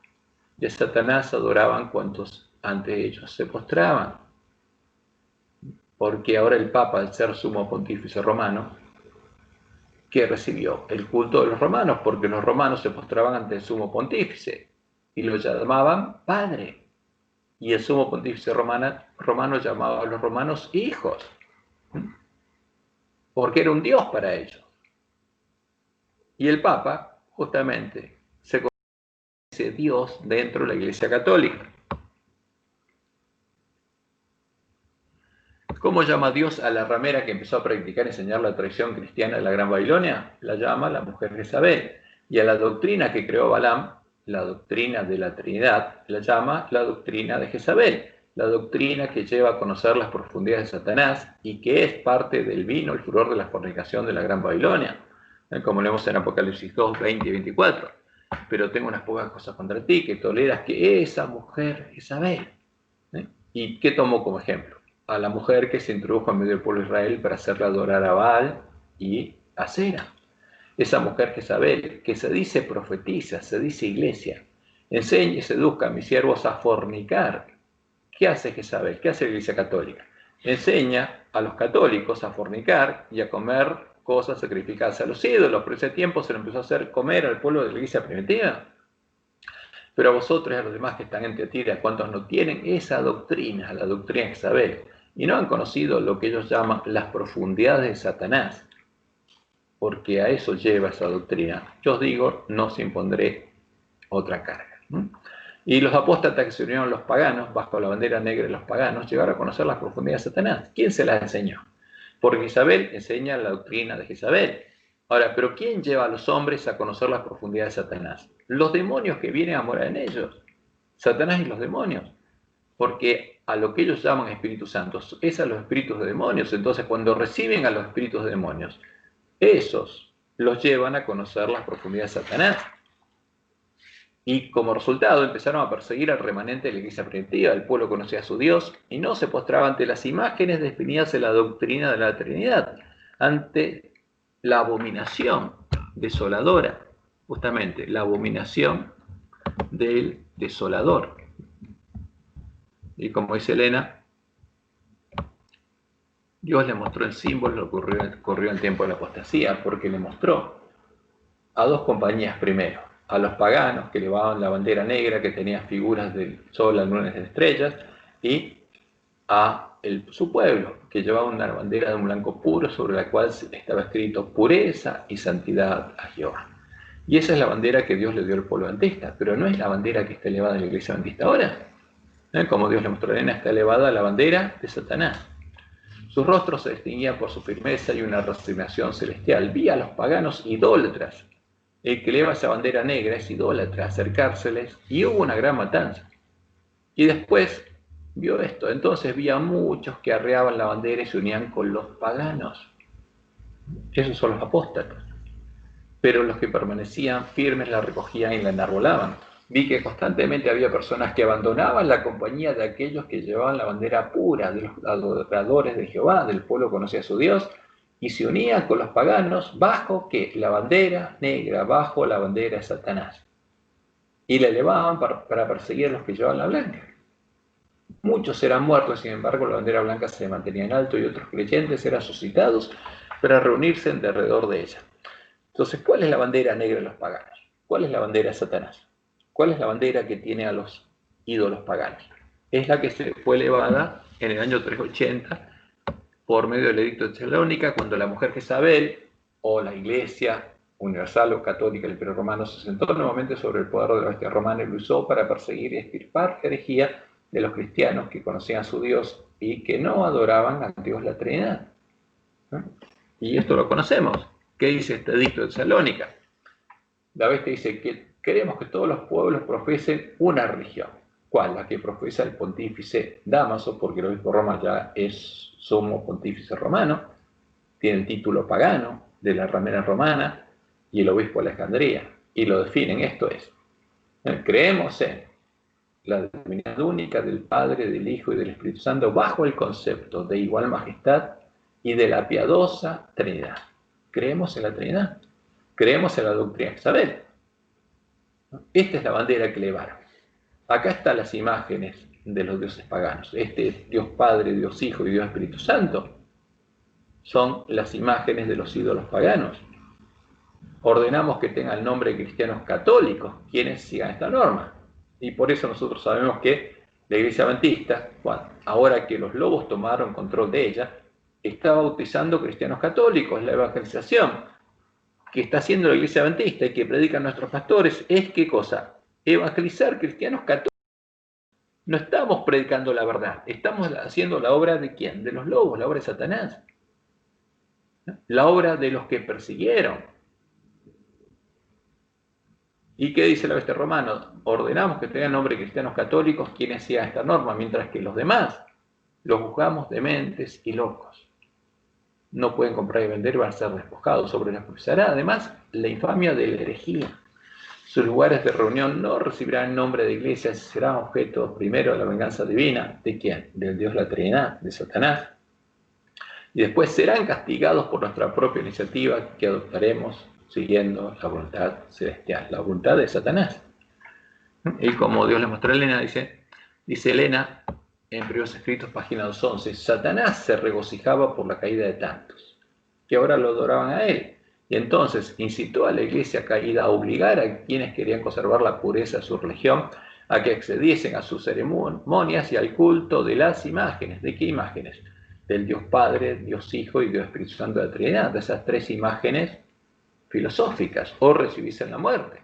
Y a Satanás adoraban cuantos ante ellos se postraban. Porque ahora el Papa, al ser sumo pontífice romano, ¿qué recibió? El culto de los romanos, porque los romanos se postraban ante el sumo pontífice y lo llamaban padre. Y el sumo pontífice romano llamaba a los romanos hijos, porque era un dios para ellos. Y el Papa, justamente, se convierte en ese dios dentro de la Iglesia Católica. ¿Cómo llama Dios a la ramera que empezó a practicar y enseñar la tradición cristiana de la Gran Babilonia? La llama la mujer Jezabel. Y a la doctrina que creó Balaam, la doctrina de la Trinidad, la llama la doctrina de Jezabel, la doctrina que lleva a conocer las profundidades de Satanás y que es parte del vino, el furor de la fornicación de la Gran Babilonia, como leemos en Apocalipsis 2, 20 y 24. Pero tengo unas pocas cosas contra ti, que toleras que esa mujer Jezabel. ¿Y qué tomó como ejemplo? A la mujer que se introdujo en medio del pueblo de Israel para hacerla adorar a Baal y a Cera. Esa mujer Jezabel, que se dice profetiza, se dice iglesia, enseña y seduzca a mis siervos a fornicar. ¿Qué hace Jezabel? ¿Qué hace la Iglesia Católica? Enseña a los católicos a fornicar y a comer cosas sacrificadas a los ídolos. Por ese tiempo se lo empezó a hacer comer al pueblo de la Iglesia primitiva. Pero a vosotros y a los demás que están en Teatira, cuantos no tienen esa doctrina, la doctrina de Jezabel, y no han conocido lo que ellos llaman las profundidades de Satanás, porque a eso lleva esa doctrina, yo os digo, no os impondré otra carga. Y los apóstatas que se unieron a los paganos, bajo la bandera negra de los paganos, llegaron a conocer las profundidades de Satanás. ¿Quién se las enseñó? Porque Jezabel enseña la doctrina de Jezabel. Ahora, ¿pero quién lleva a los hombres a conocer las profundidades de Satanás? Los demonios que vienen a morar en ellos. Satanás y los demonios. Porque a lo que ellos llaman espíritus santos es a los espíritus de demonios. Entonces, cuando reciben a los espíritus de demonios, esos los llevan a conocer las profundidades de Satanás. Y como resultado empezaron a perseguir al remanente de la iglesia primitiva. El pueblo conocía a su Dios y no se postraba ante las imágenes definidas en la doctrina de la Trinidad, ante la abominación desoladora, justamente la abominación del desolador. Y como dice Elena, Dios le mostró el símbolo, lo que ocurrió en tiempo de la apostasía, porque le mostró a dos compañías primero, a los paganos que llevaban la bandera negra que tenía figuras del sol, la luna y de estrellas, y a su pueblo que llevaba una bandera de un blanco puro sobre la cual estaba escrito pureza y santidad a Jehová. Y esa es la bandera que Dios le dio al pueblo adventista, pero no es la bandera que está elevada en la iglesia adventista ahora. Como Dios le mostró a Elena, está elevada la bandera de Satanás. Sus rostros se distinguían por su firmeza y una resignación celestial. Vi a los paganos idólatras. El que eleva esa bandera negra es idólatra, acercárseles, y hubo una gran matanza. Y después vio esto. Entonces vi a muchos que arreaban la bandera y se unían con los paganos. Esos son los apóstatas. Pero los que permanecían firmes la recogían y la enarbolaban. Vi que constantemente había personas que abandonaban la compañía de aquellos que llevaban la bandera pura, de los adoradores de Jehová, del pueblo que conocía a su Dios, y se unían con los paganos bajo ¿qué? La bandera negra, bajo la bandera de Satanás. Y la elevaban para perseguir a los que llevaban la blanca. Muchos eran muertos, sin embargo la bandera blanca se mantenía en alto y otros creyentes eran suscitados para reunirse alrededor de ella. Entonces, ¿cuál es la bandera negra de los paganos? ¿Cuál es la bandera de Satanás? ¿Cuál es la bandera que tiene a los ídolos paganos? Es la que se fue elevada en el año 380 por medio del edicto de Tesalónica, cuando la mujer Jezabel, o la Iglesia universal o católica del Imperio Romano, se sentó nuevamente sobre el poder de la bestia romana y lo usó para perseguir y extirpar herejía de los cristianos que conocían a su Dios y que no adoraban a Dios la Trinidad. ¿No? Y esto lo conocemos. ¿Qué dice este edicto de Tesalónica? La bestia dice que queremos que todos los pueblos profesen una religión. ¿Cuál? La que profesa el pontífice Dámaso, porque el obispo de Roma ya es sumo pontífice romano, tiene el título pagano de la ramera romana y el obispo de Alejandría. Y lo definen, esto es, creemos en la divinidad única del Padre, del Hijo y del Espíritu Santo bajo el concepto de igual majestad y de la piadosa Trinidad. Creemos en la Trinidad. Creemos en la doctrina de Isabel. Esta es la bandera que elevaron. Acá están las imágenes de los dioses paganos. Este es Dios Padre, Dios Hijo y Dios Espíritu Santo. Son las imágenes de los ídolos paganos. Ordenamos que tengan el nombre de cristianos católicos, quienes sigan esta norma. Y por eso nosotros sabemos que la Iglesia Adventista, ahora que los lobos tomaron control de ella, está bautizando cristianos católicos. La evangelización que está haciendo la Iglesia Adventista y que predican nuestros pastores es ¿qué cosa? Evangelizar cristianos católicos. No estamos predicando la verdad, estamos haciendo la obra de ¿quién? De los lobos, la obra de Satanás, la obra de los que persiguieron. ¿Y qué dice la bestia romana? Ordenamos que tengan nombre cristianos católicos quienes sigan esta norma, mientras que los demás los juzgamos dementes y locos. No pueden comprar y vender y van a ser despojados. Sobre les cruzará además la infamia de la herejía. Sus lugares de reunión no recibirán nombre de iglesias y serán objeto primero de la venganza divina. ¿De quién? Del Dios la Trinidad, de Satanás. Y después serán castigados por nuestra propia iniciativa que adoptaremos siguiendo la voluntad celestial, la voluntad de Satanás. Y como Dios le mostró a Elena, dice Elena en Primeros Escritos, página 211, Satanás se regocijaba por la caída de tantos, que ahora lo adoraban a él. Y entonces incitó a la iglesia caída a obligar a quienes querían conservar la pureza de su religión a que accediesen a sus ceremonias y al culto de las imágenes. ¿De qué imágenes? Del Dios Padre, Dios Hijo y Dios Espíritu Santo de la Trinidad, de esas tres imágenes filosóficas, o recibirse la muerte.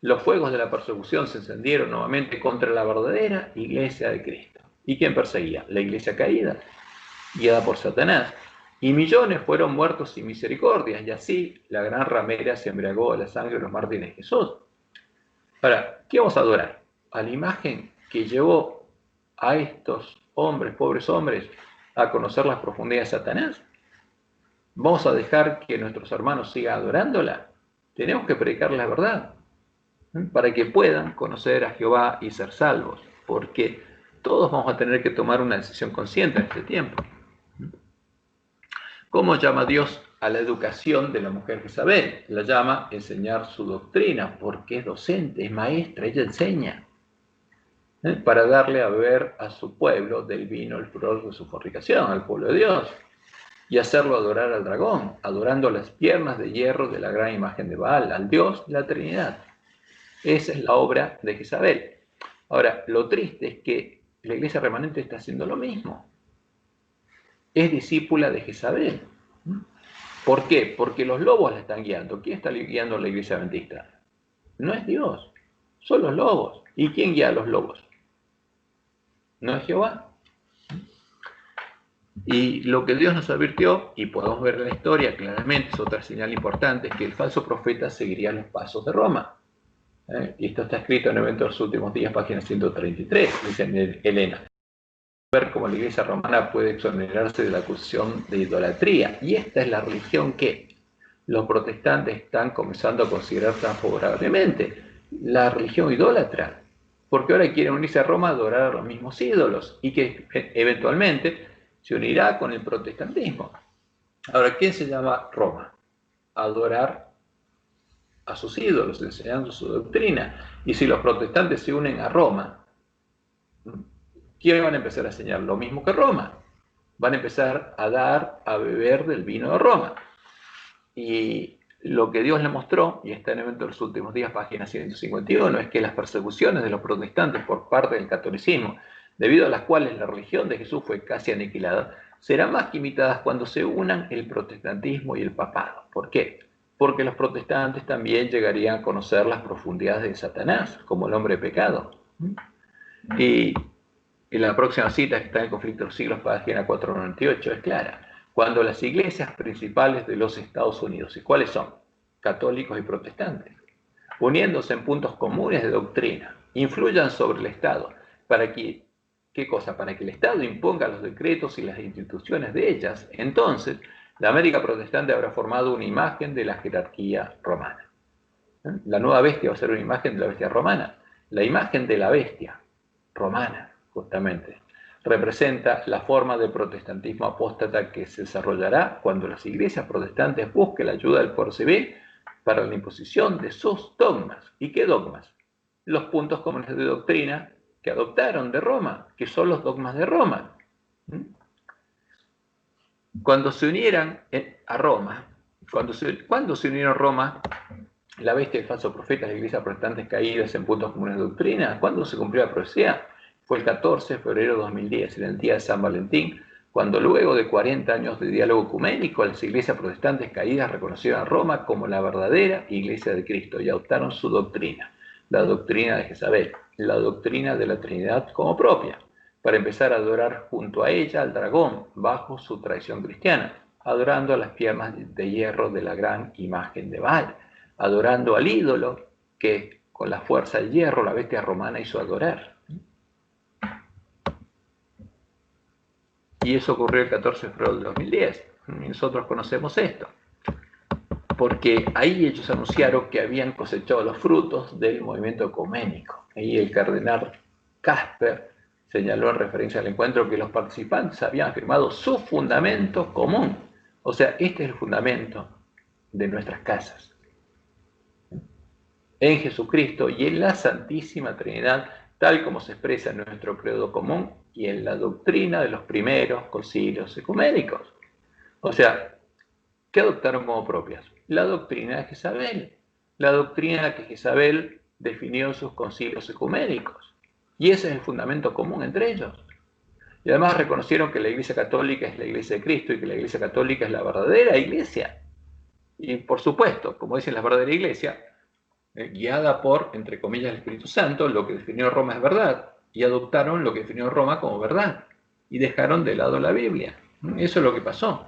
Los fuegos de la persecución se encendieron nuevamente contra la verdadera iglesia de Cristo. ¿Y quién perseguía? La iglesia caída, guiada por Satanás. Y millones fueron muertos sin misericordia, y así la gran ramera se embriagó de la sangre de los mártires de Jesús. Ahora, ¿qué vamos a adorar? A la imagen que llevó a estos hombres, pobres hombres, a conocer las profundidades de Satanás. ¿Vamos a dejar que nuestros hermanos sigan adorándola? Tenemos que predicar la verdad para que puedan conocer a Jehová y ser salvos, porque todos vamos a tener que tomar una decisión consciente en este tiempo. ¿Cómo llama Dios a la educación de la mujer Jezabel? La llama enseñar su doctrina, porque es docente, es maestra, ella enseña, para darle a beber a su pueblo del vino, el furor de su fornicación, al pueblo de Dios, y hacerlo adorar al dragón, adorando las piernas de hierro de la gran imagen de Baal, al Dios de la Trinidad. Esa es la obra de Jezabel. Ahora, lo triste es que la iglesia remanente está haciendo lo mismo. Es discípula de Jezabel. ¿Por qué? Porque los lobos la están guiando. ¿Quién está guiando a la iglesia adventista? No es Dios, son los lobos. ¿Y quién guía a los lobos? No es Jehová. Y lo que Dios nos advirtió, y podemos ver en la historia claramente, es otra señal importante, es que el falso profeta seguiría los pasos de Roma. Y esto está escrito en Eventos de los Últimos Días, página 133, dice Elena. Ver cómo la iglesia romana puede exonerarse de la acusación de idolatría. Y esta es la religión que los protestantes están comenzando a considerar tan favorablemente. La religión idólatra. Porque ahora quieren unirse a Roma a adorar a los mismos ídolos. Y que eventualmente se unirá con el protestantismo. Ahora, ¿quién se llama Roma? Adorar a sus ídolos, enseñando su doctrina. Y si los protestantes se unen a Roma, ¿qué van a empezar a enseñar? Lo mismo que Roma. Van a empezar a dar, a beber del vino de Roma. Y Lo que Dios le mostró, y está en Evento de los Últimos Días, página 151, es que las persecuciones de los protestantes por parte del catolicismo, debido a las cuales la religión de Jesús fue casi aniquilada, serán más que imitadas cuando se unan el protestantismo y el papado. ¿Por qué? Porque los protestantes también llegarían a conocer las profundidades de Satanás, como el hombre pecado. Y en la próxima cita, que está en el Conflicto de los Siglos, página 498, es clara. Cuando las iglesias principales de los Estados Unidos, ¿y cuáles son? Católicos y protestantes, uniéndose en puntos comunes de doctrina, influyan sobre el Estado, para que, ¿qué cosa? Para que el Estado imponga los decretos y las instituciones de ellas, entonces la América protestante habrá formado una imagen de la jerarquía romana. La nueva bestia va a ser una imagen de la bestia romana. La imagen de la bestia romana, justamente, representa la forma de protestantismo apóstata que se desarrollará cuando las iglesias protestantes busquen la ayuda del poder civil para la imposición de sus dogmas. ¿Y qué dogmas? Los puntos comunes de doctrina que adoptaron de Roma, que son los dogmas de Roma. Cuando se unieran a Roma, cuando se unieron Roma, la bestia y el falso profeta, las iglesias protestantes caídas en puntos comunes de doctrina, ¿cuándo se cumplió la profecía? Fue el 14 de febrero de 2010, en el día de San Valentín, cuando luego de 40 años de diálogo ecuménico, las iglesias protestantes caídas reconocieron a Roma como la verdadera iglesia de Cristo y adoptaron su doctrina, la doctrina de Jezabel, la doctrina de la Trinidad como propia, para empezar a adorar junto a ella al dragón, bajo su tradición cristiana, adorando a las piernas de hierro de la gran imagen de Baal, adorando al ídolo que con la fuerza del hierro la bestia romana hizo adorar. Y eso ocurrió el 14 de febrero de 2010. Y nosotros conocemos esto, porque ahí ellos anunciaron que habían cosechado los frutos del movimiento ecuménico. Ahí el cardenal Casper señaló en referencia al encuentro que los participantes habían afirmado su fundamento común. O sea, este es el fundamento de nuestras casas. En Jesucristo y en la Santísima Trinidad, tal como se expresa en nuestro credo común y en la doctrina de los primeros concilios ecuménicos. O sea, ¿qué adoptaron como propias? La doctrina de Jezabel, la doctrina que Jezabel definió en sus concilios ecuménicos. Y ese es el fundamento común entre ellos. Y además reconocieron que la Iglesia Católica es la Iglesia de Cristo y que la Iglesia Católica es la verdadera Iglesia. Y por supuesto, como dicen la verdadera Iglesia, guiada por, entre comillas, el Espíritu Santo, lo que definió Roma es verdad, y adoptaron lo que definió Roma como verdad, y dejaron de lado la Biblia. Eso es lo que pasó.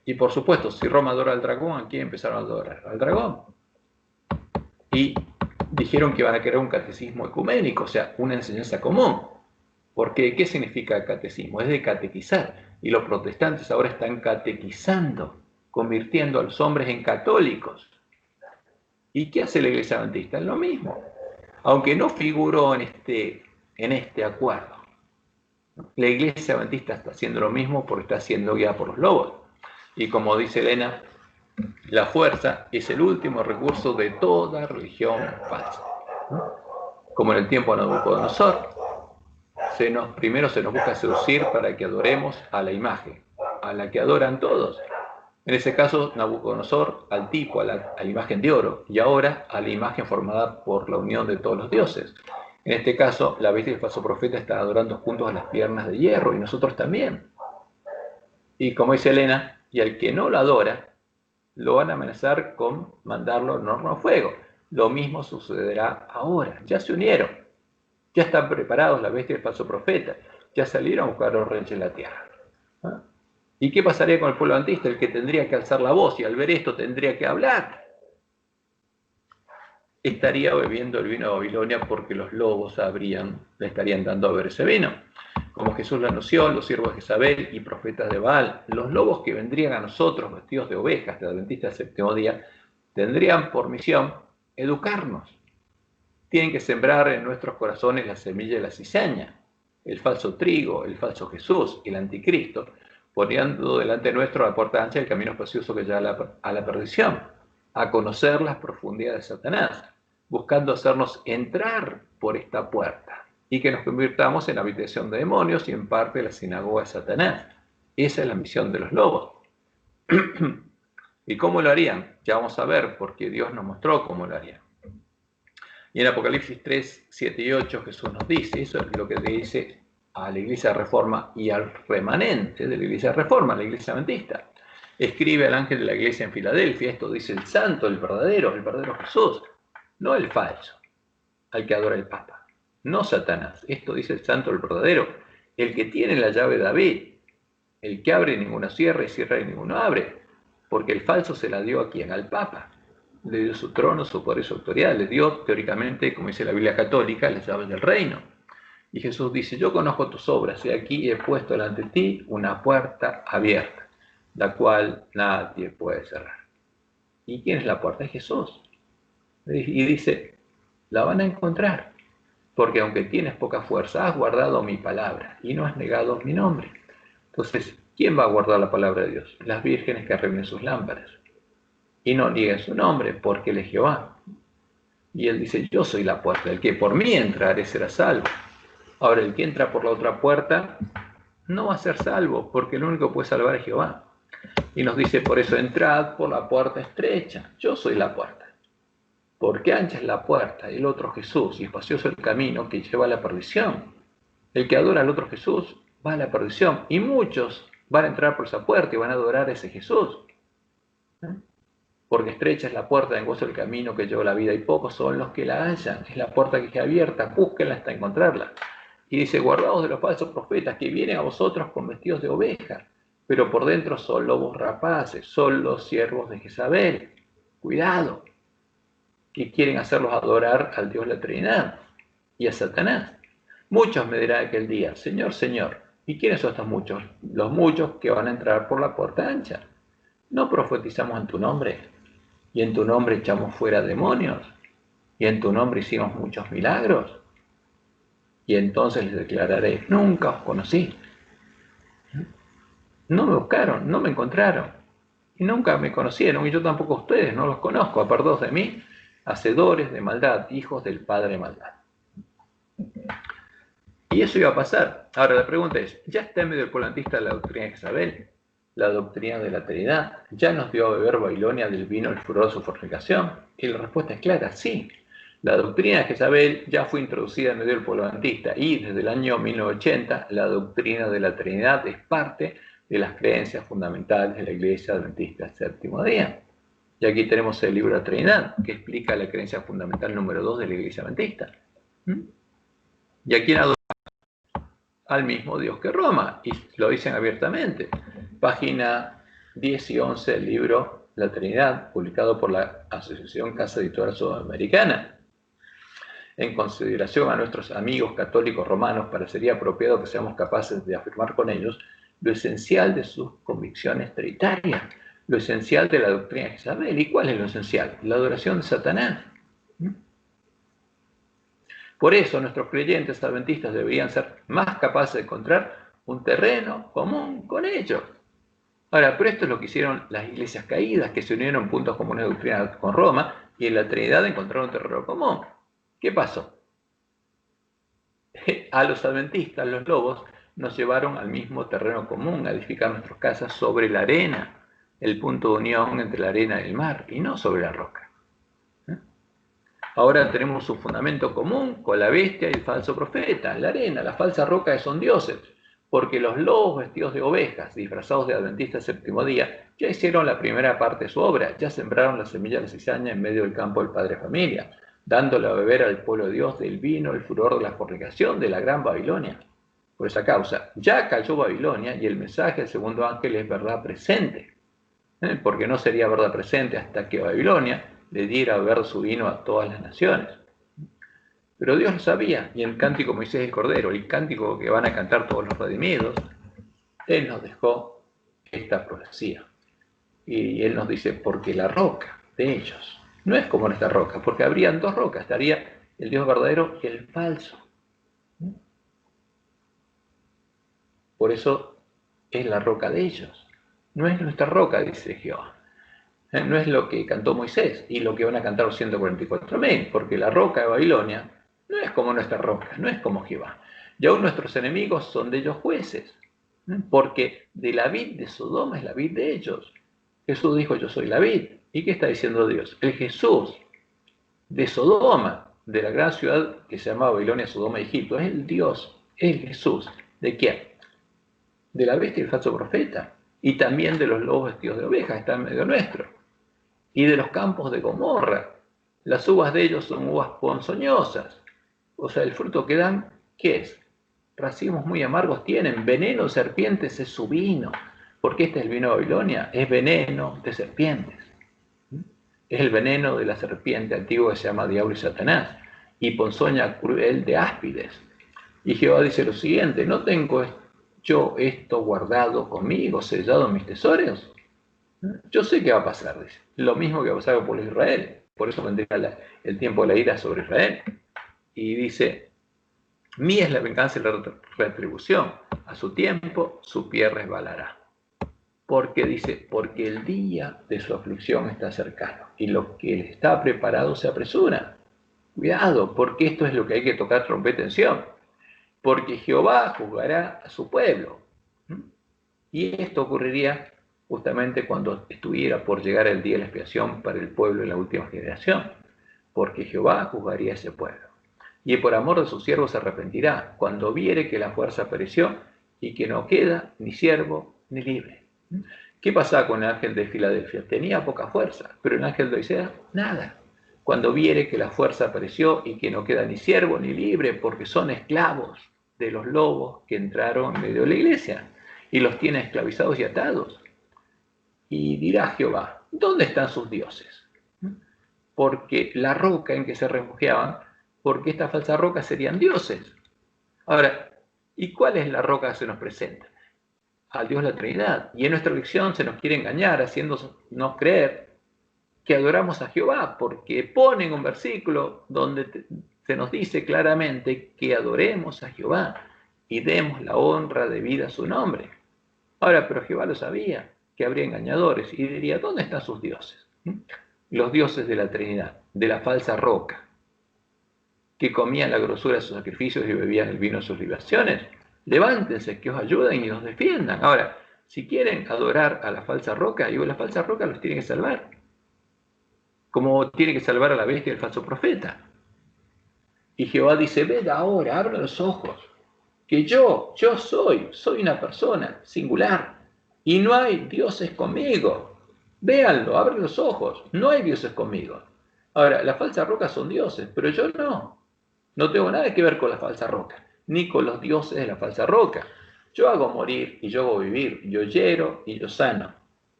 Y por supuesto, si Roma adora al dragón, ¿a quién empezaron a adorar? Al dragón. Y dijeron que van a querer un catecismo ecuménico, o sea, una enseñanza común. Porque, ¿qué significa catecismo? Es de catequizar. Y los protestantes ahora están catequizando, convirtiendo a los hombres en católicos. ¿Y qué hace la Iglesia Adventista? Es lo mismo, aunque no figuró en este acuerdo. La Iglesia Adventista está haciendo lo mismo porque está siendo guiada por los lobos. Y como dice Elena, la fuerza es el último recurso de toda religión falsa. Como en el tiempo de Nabucodonosor, primero se nos busca seducir para que adoremos a la imagen, a la que adoran todos. En ese caso, Nabucodonosor al tipo, a la imagen de oro, y ahora a la imagen formada por la unión de todos los dioses. En este caso, la bestia y el falso profeta están adorando juntos a las piernas de hierro, y nosotros también. Y como dice Elena, y al que no lo adora, lo van a amenazar con mandarlo al horno a fuego. Lo mismo sucederá ahora. Ya se unieron, ya están preparados la bestia y el falso profeta, ya salieron a buscar a los reyes de la tierra. ¿Ah? ¿Y qué pasaría con el pueblo adventista? El que tendría que alzar la voz y al ver esto tendría que hablar. Estaría bebiendo el vino de Babilonia porque los lobos le estarían dando a beber ese vino. Como Jesús lo anunció, los siervos de Jezabel y profetas de Baal, los lobos que vendrían a nosotros vestidos de ovejas de Adventistas del séptimo día, tendrían por misión educarnos. Tienen que sembrar en nuestros corazones la semilla de la cizaña, el falso trigo, el falso Jesús, el anticristo, poniendo delante nuestro la puerta ancha del camino espacioso que lleva a la perdición, a conocer las profundidades de Satanás, buscando hacernos entrar por esta puerta y que nos convirtamos en habitación de demonios y en parte de la sinagoga de Satanás. Esa es la misión de los lobos. ¿Y cómo lo harían? Ya vamos a ver, porque Dios nos mostró cómo lo harían. Y en Apocalipsis 3, 7 y 8 Jesús nos dice, eso es lo que le dice a la Iglesia de Reforma y al remanente de la Iglesia de Reforma, la Iglesia Adventista. Escribe al ángel de la iglesia en Filadelfia, esto dice el santo, el verdadero Jesús, no el falso, al que adora el Papa, no Satanás, esto dice el santo, el verdadero, el que tiene la llave de David, el que abre y ninguno cierra y cierra y ninguno abre, porque el falso se la dio a quien, al Papa, le dio su trono, su poder y su autoridad, le dio teóricamente, como dice la Biblia católica, las llaves del reino. Y Jesús dice, yo conozco tus obras y aquí he puesto delante de ti una puerta abierta, la cual nadie puede cerrar. ¿Y quién es la puerta? Es Jesús. Y dice, la van a encontrar, porque aunque tienes poca fuerza, has guardado mi palabra y no has negado mi nombre. Entonces, ¿quién va a guardar la palabra de Dios? Las vírgenes que arreglen sus lámparas y no nieguen su nombre, porque Él es Jehová. Y Él dice, yo soy la puerta, el que por mí entrare será salvo. Ahora, el que entra por la otra puerta no va a ser salvo, porque el único que puede salvar es Jehová. Y nos dice, por eso entrad por la puerta estrecha, yo soy la puerta. Porque ancha es la puerta, el otro Jesús, y espacioso el camino que lleva a la perdición. El que adora al otro Jesús va a la perdición, y muchos van a entrar por esa puerta y van a adorar a ese Jesús. Porque estrecha es la puerta, angosto el camino que lleva a la vida, y pocos son los que la hallan. Es la puerta que está abierta, búsquenla hasta encontrarla. Y dice, guardaos de los falsos profetas que vienen a vosotros con vestidos de oveja, pero por dentro son lobos rapaces, son los siervos de Jezabel. Cuidado, que quieren hacerlos adorar al Dios de la Trinidad y a Satanás. Muchos me dirán aquel día, Señor, Señor. ¿Y quiénes son estos muchos? Los muchos que van a entrar por la puerta ancha. ¿No profetizamos en tu nombre? Y en tu nombre echamos fuera demonios. Y en tu nombre hicimos muchos milagros. Y entonces les declararé, nunca os conocí. No me buscaron, no me encontraron. Y nunca me conocieron, y yo tampoco a ustedes, no los conozco, apartados de mí, hacedores de maldad, hijos del Padre maldad. Y eso iba a pasar. Ahora la pregunta es, ¿ya está en medio del polantista la doctrina de Jezabel? La doctrina de la Trinidad. ¿Ya nos dio a beber Babilonia del vino el furor de su fornicación? Y la respuesta es clara, sí. La doctrina de Jezabel ya fue introducida en medio del pueblo adventista y desde el año 1980 la doctrina de la Trinidad es parte de las creencias fundamentales de la Iglesia Adventista del Séptimo Día. Y aquí tenemos el libro de la Trinidad, que explica la creencia fundamental número 2 de la Iglesia Adventista. ¿Y a quién adora? Al mismo Dios que Roma, y lo dicen abiertamente. Página 10 y 11 del libro La Trinidad, publicado por la Asociación Casa Editora Sudamericana. En consideración a nuestros amigos católicos romanos, parecería apropiado que seamos capaces de afirmar con ellos lo esencial de sus convicciones trinitarias, lo esencial de la doctrina de Jezabel. ¿Y cuál es lo esencial? La adoración de Satanás. Por eso nuestros creyentes adventistas deberían ser más capaces de encontrar un terreno común con ellos. Ahora, pero esto es lo que hicieron las iglesias caídas, que se unieron en puntos comunes de doctrina con Roma, y en la Trinidad encontraron un terreno común. ¿Qué pasó? A los adventistas, los lobos, nos llevaron al mismo terreno común, a edificar nuestras casas sobre la arena, el punto de unión entre la arena y el mar, y no sobre la roca. Ahora tenemos un fundamento común con la bestia y el falso profeta, la arena, la falsa roca son dioses, porque los lobos vestidos de ovejas, disfrazados de adventistas séptimo día, ya hicieron la primera parte de su obra, ya sembraron la semilla de la cizaña en medio del campo del padre familia, dándole a beber al pueblo de Dios del vino, el furor de la fornicación de la gran Babilonia. Por esa causa, ya cayó Babilonia y el mensaje del segundo ángel es verdad presente, porque no sería verdad presente hasta que Babilonia le diera a beber su vino a todas las naciones. Pero Dios lo sabía, y en el cántico Moisés y el Cordero, el cántico que van a cantar todos los redimidos, Él nos dejó esta profecía. Y Él nos dice, porque la roca de ellos no es como nuestra roca, porque habrían dos rocas, estaría el Dios verdadero y el falso. Por eso es la roca de ellos. No es nuestra roca, dice Jehová. No es lo que cantó Moisés y lo que van a cantar los 144.000, porque la roca de Babilonia no es como nuestra roca, no es como Jehová. Y aún nuestros enemigos son de ellos jueces, porque de la vid de Sodoma es la vid de ellos. Jesús dijo, yo soy la vid. ¿Y qué está diciendo Dios? El Jesús de Sodoma, de la gran ciudad que se llama Babilonia, Sodoma y Egipto, es el Dios, el Jesús. ¿De quién? De la bestia y el falso profeta. Y también de los lobos vestidos de ovejas, está en medio nuestro. Y de los campos de Gomorra. Las uvas de ellos son uvas ponzoñosas. O sea, el fruto que dan, ¿qué es? Racimos muy amargos tienen, veneno de serpientes es su vino. Porque este es el vino de Babilonia, es veneno de serpientes. Es el veneno de la serpiente antigua que se llama Diablo y Satanás, y ponzoña cruel de áspides. Y Jehová dice lo siguiente, ¿no tengo yo esto guardado conmigo, sellado en mis tesoros? Yo sé qué va a pasar, dice. Lo mismo que va a pasar con el pueblo de Israel. Por eso vendrá el tiempo de la ira sobre Israel. Y dice, mía es la venganza y la retribución. A su tiempo su pie resbalará. Porque dice, porque el día de su aflicción está cercano. Y lo que le está preparado se apresura. Cuidado, porque esto es lo que hay que tocar trompeta en Sión. Porque Jehová juzgará a su pueblo. Y esto ocurriría justamente cuando estuviera por llegar el día de la expiación para el pueblo en la última generación. Porque Jehová juzgaría a ese pueblo. Y por amor de sus siervos se arrepentirá cuando viere que la fuerza pereció y que no queda ni siervo ni libre. ¿Qué pasaba con el ángel de Filadelfia? Tenía poca fuerza, pero el ángel de Odisea, nada. Cuando viere que la fuerza apareció y que no queda ni siervo ni libre porque son esclavos de los lobos que entraron en medio de la iglesia y los tiene esclavizados y atados. Y dirá Jehová, ¿dónde están sus dioses? Porque la roca en que se refugiaban, porque estas falsas rocas serían dioses. Ahora, ¿y cuál es la roca que se nos presenta? Al Dios la Trinidad. Y en nuestra lección se nos quiere engañar, haciéndonos creer que adoramos a Jehová, porque ponen un versículo donde se nos dice claramente que adoremos a Jehová y demos la honra debida a su nombre. Ahora, pero Jehová lo sabía, que habría engañadores, y diría, ¿dónde están sus dioses? Los dioses de la Trinidad, de la falsa roca, que comían la grosura de sus sacrificios y bebían el vino de sus libaciones. Levántense, que os ayuden y os defiendan. Ahora, si quieren adorar a la falsa roca, digo, la falsa roca los tiene que salvar. Como tiene que salvar a la bestia y al falso profeta. Y Jehová dice, ved ahora, abre los ojos, que yo soy una persona singular, y no hay dioses conmigo. Véanlo, abre los ojos, no hay dioses conmigo. Ahora, las falsas rocas son dioses, pero yo no. No tengo nada que ver con la falsa roca, ni con los dioses de la falsa roca. Yo hago morir y yo hago vivir, yo hiero y yo sano.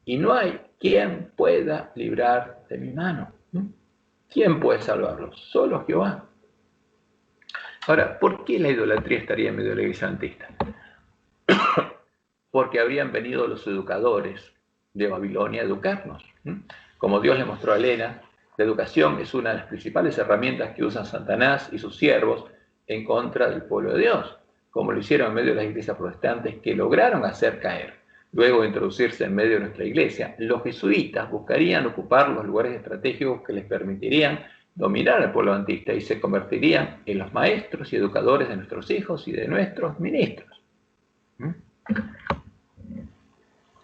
Y no hay quien pueda librar de mi mano. ¿Quién puede salvarlos? Solo Jehová. Ahora, ¿por qué la idolatría estaría en medio de la iglesia adventista? Porque habrían venido los educadores de Babilonia a educarnos. Como Dios le mostró a Elena, la educación es una de las principales herramientas que usan Satanás y sus siervos en contra del pueblo de Dios, como lo hicieron en medio de las iglesias protestantes que lograron hacer caer. Luego de introducirse en medio de nuestra iglesia, los jesuitas buscarían ocupar los lugares estratégicos que les permitirían dominar al pueblo adventista y se convertirían en los maestros y educadores de nuestros hijos y de nuestros ministros.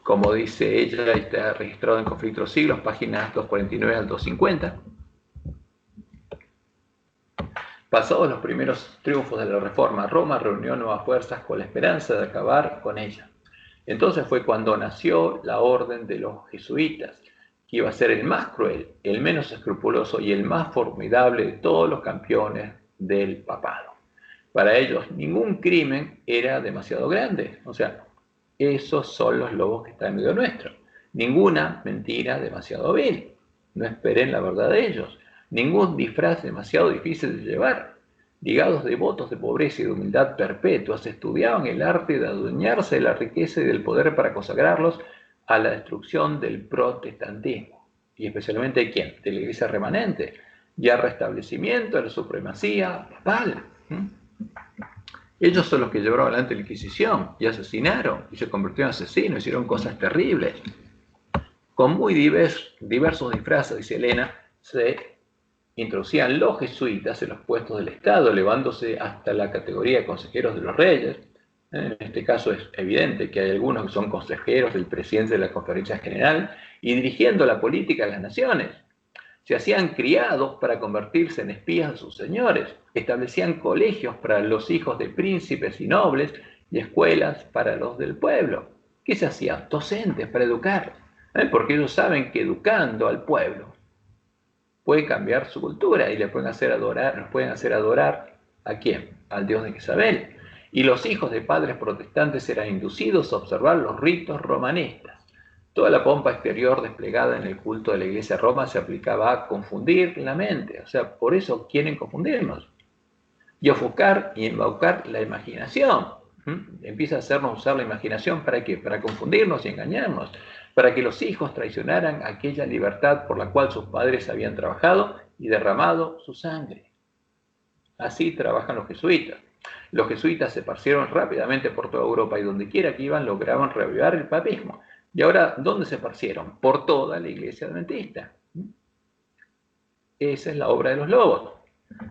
Como dice ella, está registrado en Conflicto de los Siglos, páginas 249 al 250. Pasados los primeros triunfos de la Reforma, Roma reunió nuevas fuerzas con la esperanza de acabar con ella. Entonces fue cuando nació la orden de los jesuitas, que iba a ser el más cruel, el menos escrupuloso y el más formidable de todos los campeones del papado. Para ellos ningún crimen era demasiado grande, o sea, esos son los lobos que están en medio nuestro. Ninguna mentira demasiado vil, no esperen la verdad de ellos. Ningún disfraz demasiado difícil de llevar. Ligados devotos de pobreza y de humildad perpetuas, estudiaban el arte de adueñarse de la riqueza y del poder para consagrarlos a la destrucción del protestantismo. Y especialmente ¿de quién? De la iglesia remanente, y al restablecimiento de la supremacía papal. Ellos son los que llevaron adelante la Inquisición y asesinaron y se convirtieron en asesinos, hicieron cosas terribles. Con muy diversos disfraces, dice Elena, se introducían los jesuitas en los puestos del Estado, elevándose hasta la categoría de consejeros de los reyes, En este caso es evidente que hay algunos que son consejeros del presidente de la Conferencia General y dirigiendo la política de las naciones. Se hacían criados para convertirse en espías de sus señores, establecían colegios para los hijos de príncipes y nobles y escuelas para los del pueblo. ¿Qué se hacía? Docentes para educar, porque ellos saben que educando al pueblo puede cambiar su cultura y le pueden hacer adorar, nos pueden hacer adorar ¿a quién? Al Dios de Jezabel. Y los hijos de padres protestantes eran inducidos a observar los ritos romanistas. Toda la pompa exterior desplegada en el culto de la Iglesia de Roma se aplicaba a confundir la mente. O sea, por eso quieren confundirnos. Y ofuscar y embaucar la imaginación. Empieza a hacernos usar la imaginación ¿para qué? Para confundirnos y engañarnos. Para que los hijos traicionaran aquella libertad por la cual sus padres habían trabajado y derramado su sangre. Así trabajan los jesuitas. Los jesuitas se esparcieron rápidamente por toda Europa y donde quiera que iban lograban reavivar el papismo. Y ahora, ¿dónde se esparcieron? Por toda la iglesia adventista. Esa es la obra de los lobos.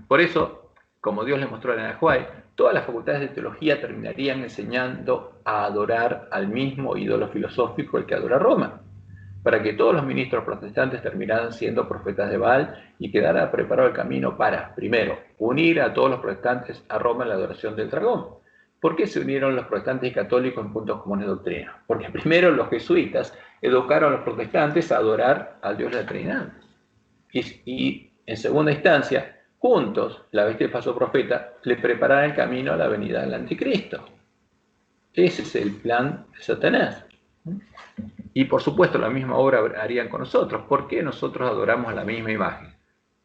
Por eso, como Dios le mostró a Elena White, todas las facultades de teología terminarían enseñando a adorar al mismo ídolo filosófico el que adora Roma, para que todos los ministros protestantes terminaran siendo profetas de Baal y quedara preparado el camino para, primero, unir a todos los protestantes a Roma en la adoración del dragón. ¿Por qué se unieron los protestantes y católicos en puntos comunes de doctrina? Porque primero los jesuitas educaron a los protestantes a adorar al Dios de la Trinidad. Y en segunda instancia, juntos, la bestia y el falso profeta le prepararon el camino a la venida del anticristo. Ese es el plan de Satanás. Y por supuesto la misma obra harían con nosotros. ¿Por qué nosotros adoramos la misma imagen?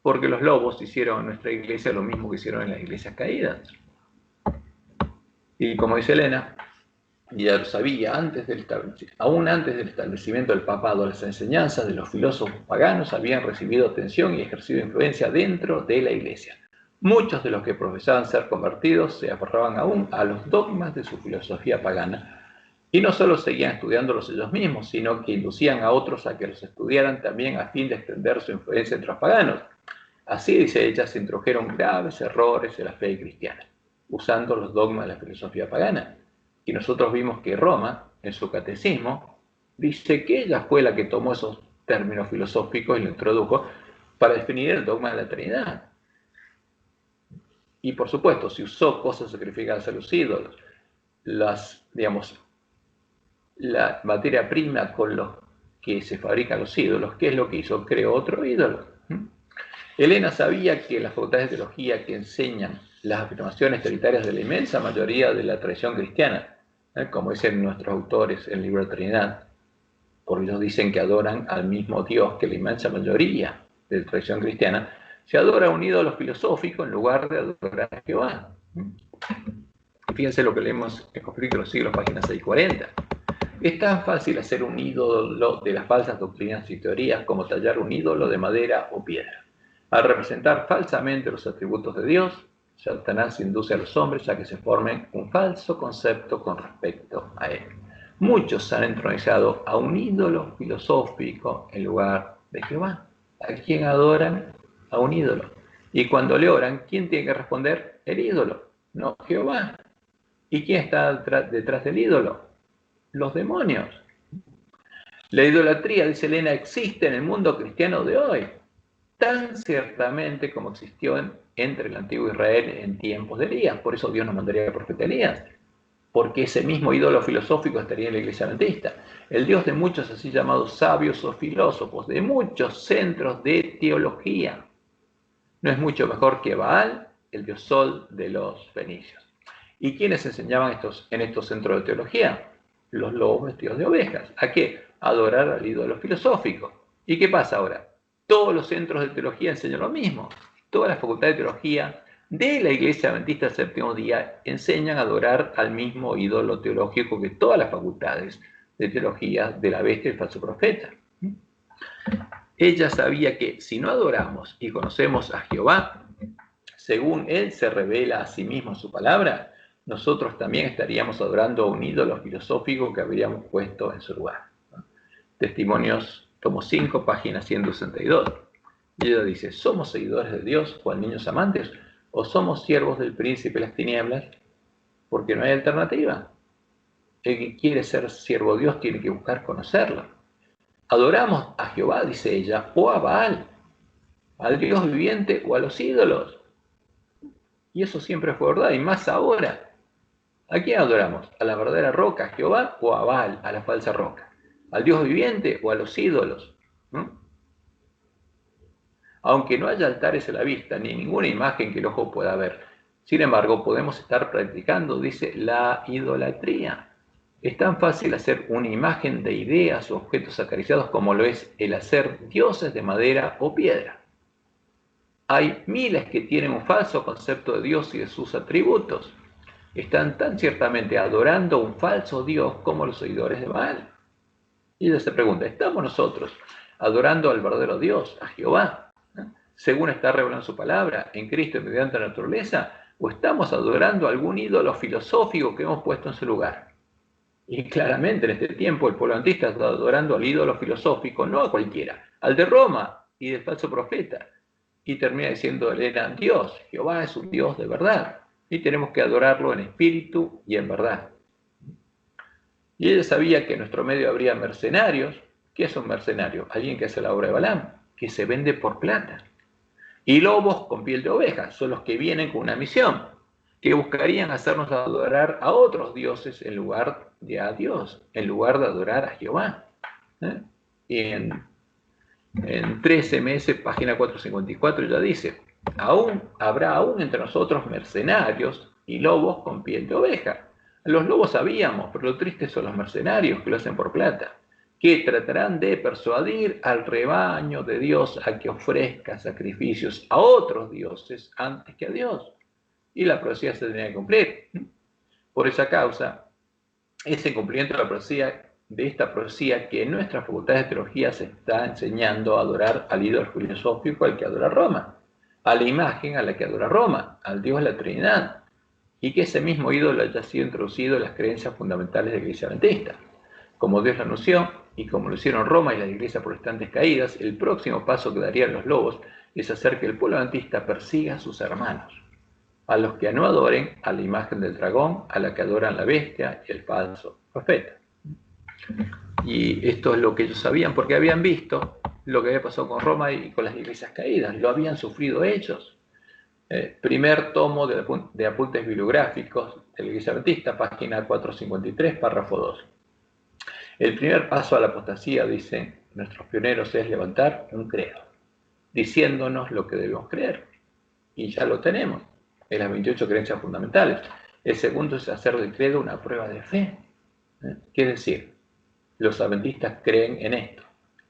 Porque los lobos hicieron en nuestra iglesia lo mismo que hicieron en las iglesias caídas. Y como dice Elena, ya lo sabía, aún antes del establecimiento del papado, las enseñanzas de los filósofos paganos habían recibido atención y ejercido influencia dentro de la iglesia. Muchos de los que profesaban ser convertidos se aferraban aún a los dogmas de su filosofía pagana, y no solo seguían estudiándolos ellos mismos, sino que inducían a otros a que los estudiaran también a fin de extender su influencia entre los paganos. Así, dice ella, se introdujeron graves errores en la fe cristiana, usando los dogmas de la filosofía pagana. Y nosotros vimos que Roma, en su catecismo, dice que ella fue la que tomó esos términos filosóficos y lo introdujo para definir el dogma de la Trinidad. Y por supuesto, si usó cosas sacrificadas a los ídolos, la materia prima con los que se fabrican los ídolos, ¿qué es lo que hizo? Creó otro ídolo. Elena sabía que las facultades de teología que enseñan las afirmaciones trinitarias de la inmensa mayoría de la tradición cristiana, como dicen nuestros autores en el libro de Trinidad, porque ellos dicen que adoran al mismo Dios que la inmensa mayoría de la tradición cristiana, se adora a un ídolo filosófico en lugar de adorar a Jehová. Fíjense lo que leemos en Conflicto de los Siglos, página 640. Es tan fácil hacer un ídolo de las falsas doctrinas y teorías como tallar un ídolo de madera o piedra. Al representar falsamente los atributos de Dios, Satanás induce a los hombres a que se formen un falso concepto con respecto a él. Muchos han entronizado a un ídolo filosófico en lugar de Jehová. ¿A quién adoran? A un ídolo. Y cuando le oran, ¿quién tiene que responder? El ídolo, no Jehová. ¿Y quién está detrás del ídolo? Los demonios. La idolatría, dice Elena, existe en el mundo cristiano de hoy, tan ciertamente como existió entre el antiguo Israel en tiempos de Elías. Por eso Dios nos mandaría al profeta Elías, porque ese mismo ídolo filosófico estaría en la iglesia adventista. El Dios de muchos así llamados sabios o filósofos, de muchos centros de teología. No es mucho mejor que Baal, el dios Sol de los fenicios. ¿Y quiénes enseñaban en estos centros de teología? Los lobos vestidos de ovejas. ¿A qué? Adorar al ídolo filosófico. ¿Y qué pasa ahora? Todos los centros de teología enseñan lo mismo. Todas las facultades de teología de la Iglesia Adventista del Séptimo Día enseñan a adorar al mismo ídolo teológico que todas las facultades de teología de la bestia y el falso profeta. Ella sabía que si no adoramos y conocemos a Jehová, según Él se revela a sí mismo en su palabra, nosotros también estaríamos adorando a un ídolo filosófico que habríamos puesto en su lugar. Testimonios, tomo 5, página 162. Y ella dice, ¿somos seguidores de Dios, cual niños amantes, o somos siervos del príncipe de las tinieblas? porque no hay alternativa. El que quiere ser siervo de Dios tiene que buscar conocerlo. Adoramos a Jehová, dice ella, o a Baal, al Dios viviente o a los ídolos. Y eso siempre fue verdad, y más ahora. ¿A quién adoramos? ¿A la verdadera roca, a Jehová, o a Baal, a la falsa roca? ¿Al Dios viviente o a los ídolos? ¿No? Aunque no haya altares a la vista, ni ninguna imagen que el ojo pueda ver. Sin embargo, podemos estar practicando, dice, la idolatría. Es tan fácil hacer una imagen de ideas o objetos acariciados como lo es el hacer dioses de madera o piedra. Hay miles que tienen un falso concepto de Dios y de sus atributos. Están tan ciertamente adorando a un falso Dios como los seguidores de Baal. Y ella se pregunta, ¿estamos nosotros adorando al verdadero Dios, a Jehová, según está revelando su palabra, en Cristo y mediante la naturaleza, o estamos adorando a algún ídolo filosófico que hemos puesto en su lugar? Y claramente en este tiempo el pueblo antista está adorando al ídolo filosófico, no a cualquiera, al de Roma y del falso profeta. Y termina diciendo Elena, Dios, Jehová es un Dios de verdad, y tenemos que adorarlo en espíritu y en verdad. Y ella sabía que en nuestro medio habría mercenarios. ¿Qué es un mercenario? Alguien que hace la obra de Balaam, que se vende por plata. Y lobos con piel de oveja, son los que vienen con una misión, que buscarían hacernos adorar a otros dioses en lugar de a Dios, en lugar de adorar a Jehová. Y en 13 meses, página 454, ya dice, habrá aún entre nosotros mercenarios y lobos con piel de oveja. Los lobos sabíamos, pero lo triste son los mercenarios que lo hacen por plata, que tratarán de persuadir al rebaño de Dios a que ofrezca sacrificios a otros dioses antes que a Dios. Y la profecía se tenía que cumplir. Por esa causa, ese cumplimiento de esta profecía que en nuestra facultad de teología se está enseñando a adorar al ídolo filosófico al que adora Roma, a la imagen a la que adora Roma, al Dios de la Trinidad, y que ese mismo ídolo haya sido introducido en las creencias fundamentales de la Iglesia Adventista. Como Dios lo anunció, y como lo hicieron Roma y las iglesias protestantes caídas, el próximo paso que darían los lobos es hacer que el pueblo adventista persiga a sus hermanos, a los que no adoren a la imagen del dragón, a la que adoran la bestia y el falso profeta. Y esto es lo que ellos sabían, porque habían visto lo que había pasado con Roma y con las iglesias caídas, lo habían sufrido ellos. Primer tomo de apuntes bibliográficos de la Iglesia Adventista, página 453, párrafo 2. El primer paso a la apostasía, dicen nuestros pioneros, es levantar un credo, diciéndonos lo que debemos creer. Y ya lo tenemos, en las 28 creencias fundamentales. El segundo es hacer del credo una prueba de fe. ¿Qué decir? Los adventistas creen en esto,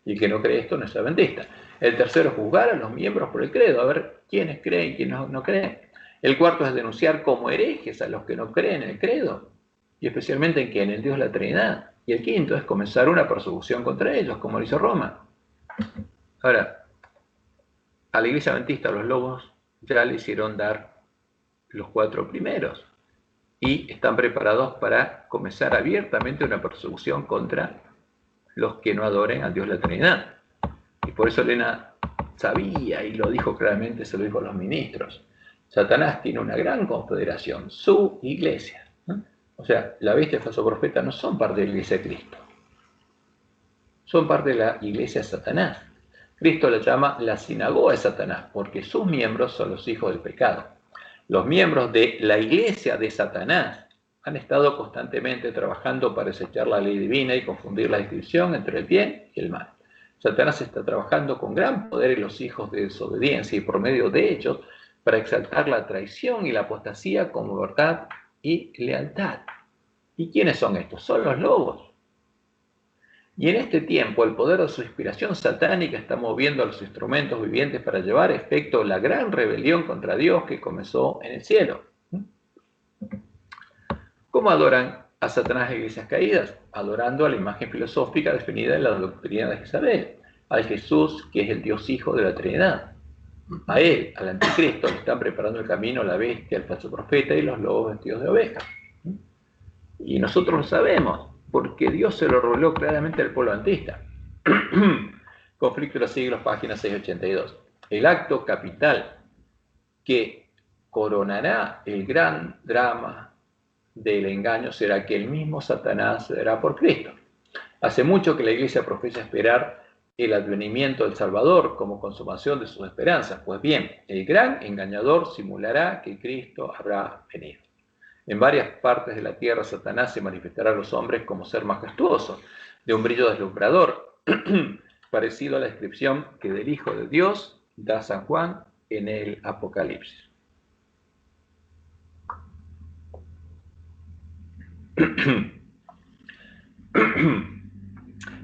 y el que no cree esto no es adventista. El tercero es juzgar a los miembros por el credo, a ver quiénes creen y quiénes no creen. El cuarto es denunciar como herejes a los que no creen en el credo, y especialmente en el Dios de la Trinidad. Y el quinto es comenzar una persecución contra ellos, como lo hizo Roma. Ahora, a la iglesia adventista, los lobos ya le hicieron dar los 4 primeros y están preparados para comenzar abiertamente una persecución contra los que no adoren al Dios de la Trinidad. Y por eso Elena sabía y lo dijo claramente, se lo dijo a los ministros. Satanás tiene una gran confederación, su iglesia. O sea, la bestia y el falso profeta no son parte de la iglesia de Cristo. Son parte de la iglesia de Satanás. Cristo la llama la sinagoga de Satanás, porque sus miembros son los hijos del pecado. Los miembros de la iglesia de Satanás han estado constantemente trabajando para desechar la ley divina y confundir la distinción entre el bien y el mal. Satanás está trabajando con gran poder en los hijos de desobediencia y por medio de ellos para exaltar la traición y la apostasía como verdad y lealtad. ¿Y quiénes son estos? Son los lobos. Y en este tiempo el poder de su inspiración satánica está moviendo a los instrumentos vivientes para llevar a efecto la gran rebelión contra Dios que comenzó en el cielo. ¿Cómo adoran a Satanás las iglesias caídas? Adorando a la imagen filosófica definida en la doctrina de Jezabel, al Jesús que es el Dios Hijo de la Trinidad. A él, al anticristo, le están preparando el camino a la bestia, al falso profeta y los lobos vestidos de ovejas. Y nosotros lo sabemos, porque Dios se lo reveló claramente al pueblo adventista. Conflicto de los siglos, página 682. El acto capital que coronará el gran drama del engaño será que el mismo Satanás será por Cristo. Hace mucho que la Iglesia profesa esperar el advenimiento del Salvador como consumación de sus esperanzas. Pues bien, el gran engañador simulará que Cristo habrá venido. En varias partes de la tierra Satanás se manifestará a los hombres como ser majestuoso, de un brillo deslumbrador, parecido a la descripción que del Hijo de Dios da San Juan en el Apocalipsis.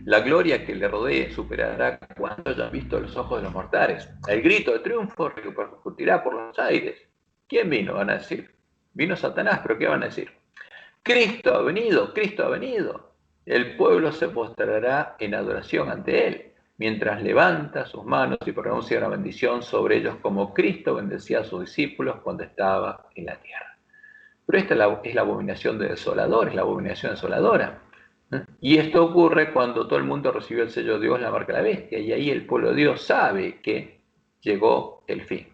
La gloria que le rodee superará cuanto hayan visto los ojos de los mortales. El grito de triunfo repercutirá por los aires. ¿Quién vino? Van a decir. Vino Satanás, pero ¿qué van a decir? Cristo ha venido, Cristo ha venido. El pueblo se postrará en adoración ante él, mientras levanta sus manos y pronuncia una bendición sobre ellos como Cristo bendecía a sus discípulos cuando estaba en la tierra. Pero esta es la abominación de desolador, es la abominación desoladora. Y esto ocurre cuando todo el mundo recibió el sello de Dios, la marca de la bestia, y ahí el pueblo de Dios sabe que llegó el fin.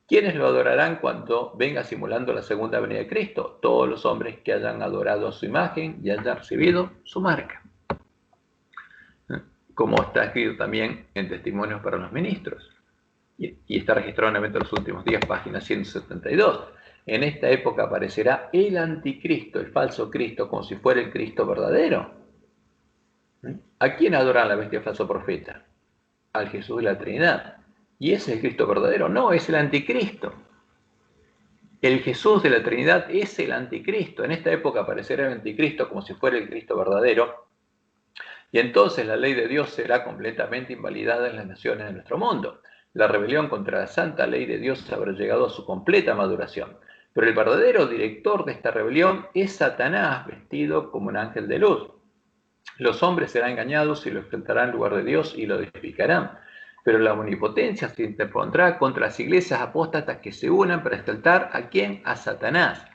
¿Quiénes lo adorarán cuando venga simulando la segunda venida de Cristo? Todos los hombres que hayan adorado a su imagen y hayan recibido su marca. Como está escrito también en Testimonios para los Ministros. Y está registrado en el evento de los últimos días, página 172. En esta época aparecerá el anticristo, el falso Cristo, como si fuera el Cristo verdadero. ¿A quién adoran la bestia falso profeta? Al Jesús de la Trinidad. ¿Y ese es el Cristo verdadero? No, es el anticristo. El Jesús de la Trinidad es el anticristo. En esta época aparecerá el anticristo como si fuera el Cristo verdadero. Y entonces la ley de Dios será completamente invalidada en las naciones de nuestro mundo. La rebelión contra la santa ley de Dios habrá llegado a su completa maduración. Pero el verdadero director de esta rebelión es Satanás, vestido como un ángel de luz. Los hombres serán engañados y lo exaltarán en lugar de Dios y lo deificarán. Pero la omnipotencia se interpondrá contra las iglesias apóstatas que se unan para exaltar ¿a quién? A Satanás.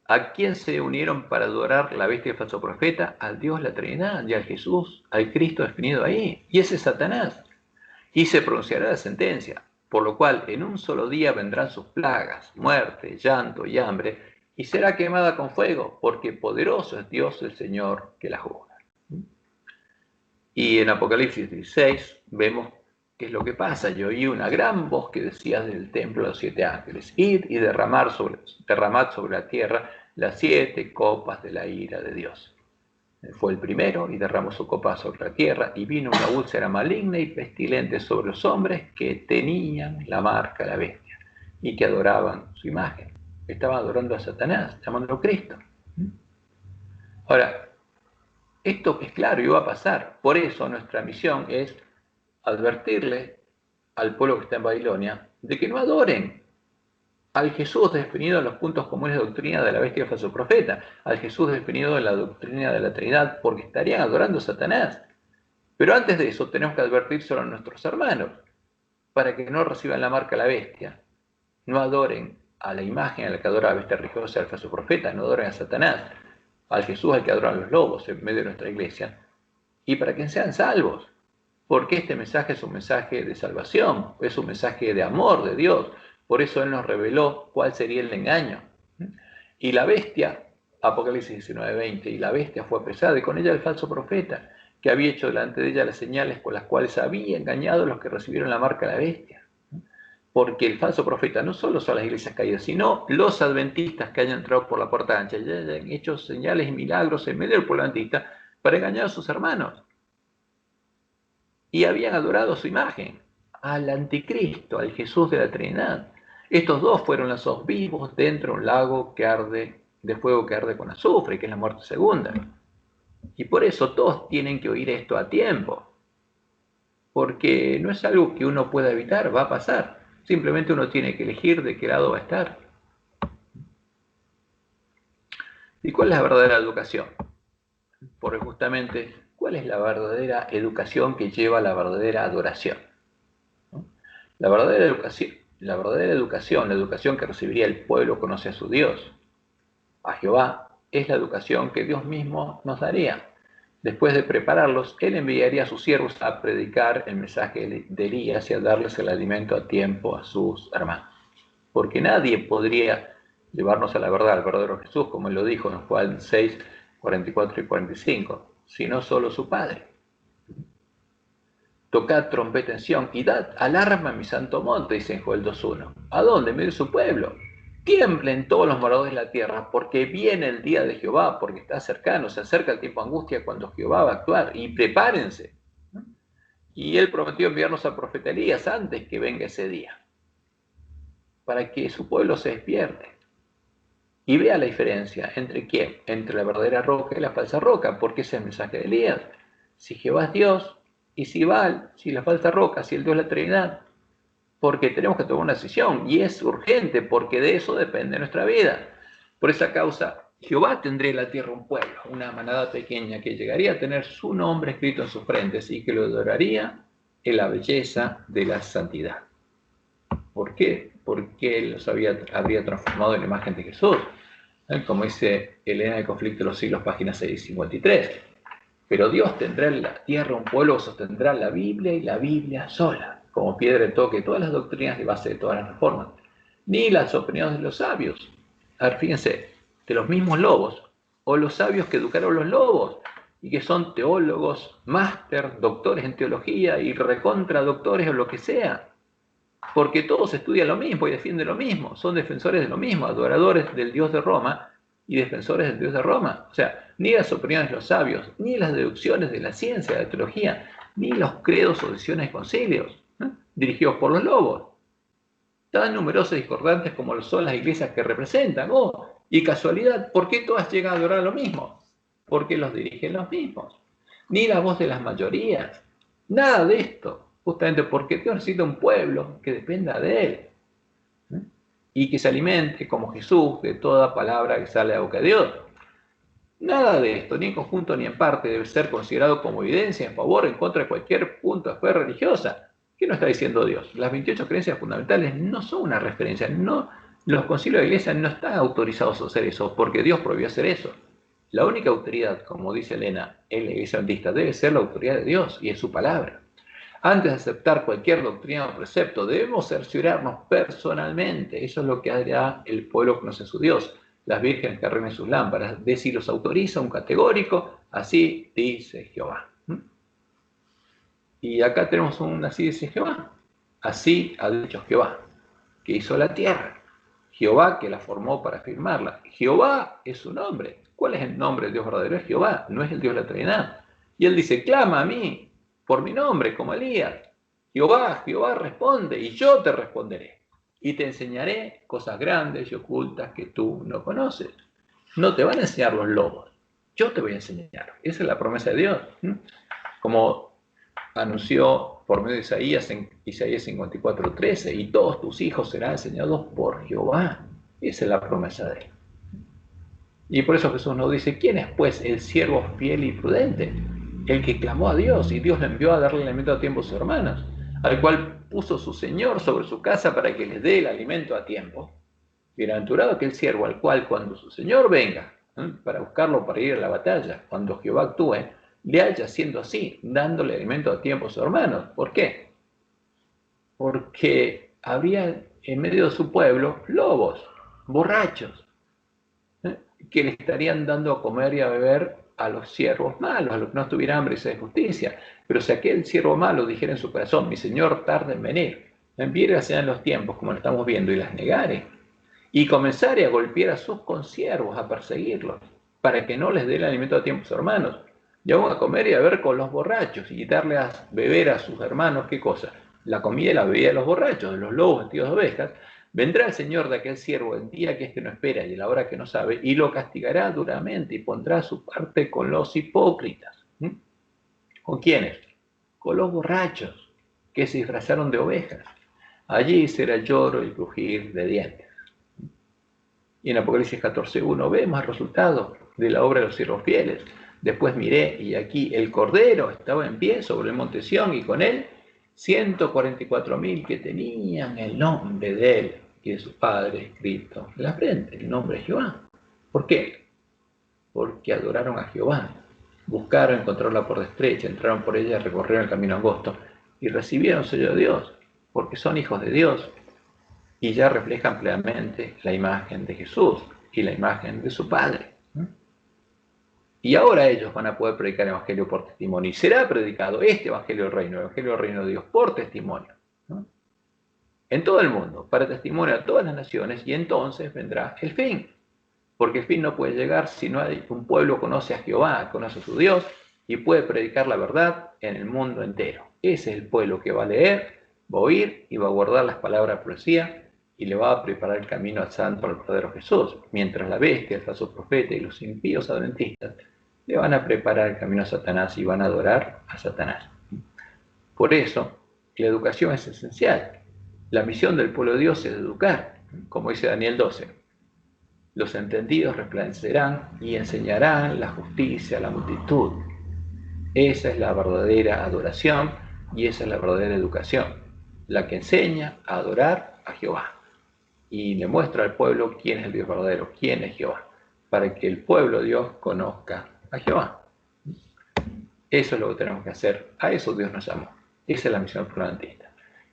¿A quién se unieron para adorar la bestia del falso profeta? Al Dios, la Trinidad, y al Jesús, al Cristo definido ahí. Y ese es Satanás. Y se pronunciará la sentencia, por lo cual en un solo día vendrán sus plagas, muerte, llanto y hambre, y será quemada con fuego, porque poderoso es Dios el Señor que la juzga. Y en Apocalipsis 16 vemos qué es lo que pasa. Yo oí una gran voz que decía desde el templo a los 7 ángeles: id y derramad sobre la tierra las 7 copas de la ira de Dios. Fue el primero y derramó su copa sobre la tierra, y vino una úlcera maligna y pestilente sobre los hombres que tenían la marca de la bestia y que adoraban su imagen. Estaban adorando a Satanás, llamándolo Cristo. Ahora, esto es claro y va a pasar. Por eso nuestra misión es advertirle al pueblo que está en Babilonia de que no adoren al Jesús definido en los puntos comunes de doctrina de la bestia falso profeta, al Jesús definido en la doctrina de la Trinidad, porque estarían adorando a Satanás. Pero antes de eso tenemos que advertírselo a nuestros hermanos, para que no reciban la marca de la bestia, no adoren a la imagen a la que adora la bestia religiosa del falso profeta, no adoren a Satanás, al Jesús al que adoran los lobos en medio de nuestra iglesia, y para que sean salvos, porque este mensaje es un mensaje de salvación, es un mensaje de amor de Dios. Por eso Él nos reveló cuál sería el engaño. Y la bestia, Apocalipsis 19:20, y la bestia fue apresada, y con ella el falso profeta, que había hecho delante de ella las señales con las cuales había engañado a los que recibieron la marca de la bestia. Porque el falso profeta no solo son las iglesias caídas, sino los adventistas que hayan entrado por la puerta ancha y hayan hecho señales y milagros en medio del pueblo adventista para engañar a sus hermanos. Y habían adorado su imagen, al anticristo, al Jesús de la Trinidad. Estos dos fueron lanzados vivos dentro de un lago que arde, de fuego que arde con azufre, que es la muerte segunda. Y por eso todos tienen que oír esto a tiempo, porque no es algo que uno pueda evitar, va a pasar. Simplemente uno tiene que elegir de qué lado va a estar. ¿Y cuál es la verdadera educación? Porque justamente, ¿cuál es la verdadera educación que lleva a la verdadera adoración? La verdadera educación, la educación que recibiría el pueblo conoce a su Dios, a Jehová, es la educación que Dios mismo nos daría. Después de prepararlos, Él enviaría a sus siervos a predicar el mensaje de Elías y a darles el alimento a tiempo a sus hermanos. Porque nadie podría llevarnos a la verdad, al verdadero Jesús, como él lo dijo en Juan 6, 44 y 45, sino solo su Padre. Tocad trompeta en Sión y dad alarma en mi santo monte, dice en Joel 2.1. ¿A dónde? En medio de su pueblo. Tiemblen todos los moradores de la tierra, porque viene el día de Jehová, porque está cercano, se acerca el tiempo de angustia cuando Jehová va a actuar, y prepárense. Y él prometió enviarnos al profeta Elías antes que venga ese día, para que su pueblo se despierte y vea la diferencia entre quién, entre la verdadera roca y la falsa roca, porque ese es el mensaje de Elías. Si Jehová es Dios, y si Baal, si la falsa roca, si el Dios es la Trinidad, porque tenemos que tomar una decisión, y es urgente, porque de eso depende nuestra vida. Por esa causa, Jehová tendría en la tierra un pueblo, una manada pequeña que llegaría a tener su nombre escrito en sus frentes y que lo adoraría en la belleza de la santidad. ¿Por qué? Porque él los habría transformado en la imagen de Jesús. Como dice Elena de Conflicto de los Siglos, página 653. Pero Dios tendrá en la tierra un pueblo que sostendrá la Biblia y la Biblia sola, como piedra de toque de todas las doctrinas y base de todas las reformas. Ni las opiniones de los sabios. A ver, fíjense, de los mismos lobos, o los sabios que educaron los lobos, y que son teólogos, máster, doctores en teología y recontra doctores o lo que sea. Porque todos estudian lo mismo y defienden lo mismo, son defensores de lo mismo, adoradores del Dios de Roma y defensores del Dios de Roma. O sea, ni las opiniones de los sabios, ni las deducciones de la ciencia, de la teología, ni los credos o decisiones de concilios, dirigidos por los lobos, tan numerosos y discordantes como lo son las iglesias que representan. Y casualidad, ¿por qué todas llegan a adorar lo mismo? Porque los dirigen los mismos. Ni la voz de las mayorías, nada de esto. Justamente porque Dios necesita un pueblo que dependa de él y que se alimente como Jesús de toda palabra que sale de la boca de Dios. Nada de esto, ni en conjunto ni en parte, debe ser considerado como evidencia en favor o en contra de cualquier punto de fe religiosa. ¿Qué nos está diciendo Dios? Las 28 creencias fundamentales no son una referencia. No, los concilios de la iglesia no están autorizados a hacer eso porque Dios prohibió hacer eso. La única autoridad, como dice Elena, en la iglesia adventista debe ser la autoridad de Dios y es su palabra. Antes de aceptar cualquier doctrina o precepto, debemos cerciorarnos personalmente. Eso es lo que hará el pueblo que conoce a su Dios, las vírgenes que arreglen sus lámparas, de si los autoriza un categórico, así dice Jehová. Y acá tenemos un así dice Jehová. Así ha dicho Jehová, que hizo la tierra. Jehová que la formó para firmarla. Jehová es su nombre. ¿Cuál es el nombre del Dios verdadero? Es Jehová, no es el Dios de la Trinidad. Y él dice, clama a mí por mi nombre, como Elías. Jehová, Jehová responde, y yo te responderé. Y te enseñaré cosas grandes y ocultas que tú no conoces. No te van a enseñar los lobos, yo te voy a enseñar. Esa es la promesa de Dios. Como anunció por medio de Isaías en Isaías 54:13, y todos tus hijos serán enseñados por Jehová. Esa es la promesa de él. Y por eso Jesús nos dice, ¿quién es pues el siervo fiel y prudente? El que clamó a Dios y Dios le envió a darle alimento a tiempo a sus hermanos, al cual puso su Señor sobre su casa para que les dé el alimento a tiempo. Bienaventurado aquel siervo al cual cuando su Señor venga, para buscarlo para ir a la batalla, cuando Jehová actúe, le haya haciendo así, dándole alimento a tiempo a sus hermanos. ¿Por qué? Porque habría en medio de su pueblo lobos, borrachos, que le estarían dando a comer y a beber a los siervos malos, a los que no tuvieran hambre y sed de justicia. Pero si aquel siervo malo dijera en su corazón, mi Señor tarda en venir, envíe sean los tiempos, como lo estamos viendo, y las negare, y comenzare a golpear a sus consiervos, a perseguirlos, para que no les dé el alimento a tiempo a sus hermanos, y aún a comer y a beber con los borrachos, y darle a beber a sus hermanos, ¿qué cosa? La comida y la bebida de los borrachos, de los lobos vestidos de ovejas. Vendrá el Señor de aquel siervo el día que éste no espera y en la hora que no sabe, y lo castigará duramente y pondrá su parte con los hipócritas. ¿Con quiénes? Con los borrachos que se disfrazaron de ovejas. Allí será lloro y crujir de dientes. Y en Apocalipsis 14:1 vemos el resultado de la obra de los siervos fieles. Después miré y aquí el Cordero estaba en pie sobre el monte Sión y con él 144.000 que tenían el nombre de él y de su Padre escrito en la frente, el nombre de Jehová. ¿Por qué? Porque adoraron a Jehová, buscaron encontrarla por estrecha, entraron por ella, recorrieron el camino angosto y recibieron sello de Dios, porque son hijos de Dios y ya reflejan plenamente la imagen de Jesús y la imagen de su Padre. Y ahora ellos van a poder predicar el Evangelio por testimonio. Y será predicado este Evangelio del Reino, el Evangelio del Reino de Dios, por testimonio, ¿no? En todo el mundo, para testimonio a todas las naciones, y entonces vendrá el fin. Porque el fin no puede llegar si no hay un pueblo conoce a Jehová, conoce a su Dios, y puede predicar la verdad en el mundo entero. Ese es el pueblo que va a leer, va a oír y va a guardar las palabras de profecía y le va a preparar el camino al santo, al verdadero Jesús, mientras la bestia, el falso profeta y los impíos adventistas le van a preparar el camino a Satanás y van a adorar a Satanás. Por eso, la educación es esencial. La misión del pueblo de Dios es educar, como dice Daniel 12. Los entendidos resplandecerán y enseñarán la justicia a la multitud. Esa es la verdadera adoración y esa es la verdadera educación, la que enseña a adorar a Jehová y le muestra al pueblo quién es el Dios verdadero, quién es Jehová, para que el pueblo de Dios conozca a Jehová. Eso es lo que tenemos que hacer, a eso Dios nos llamó. Esa es la misión del pueblo adventista.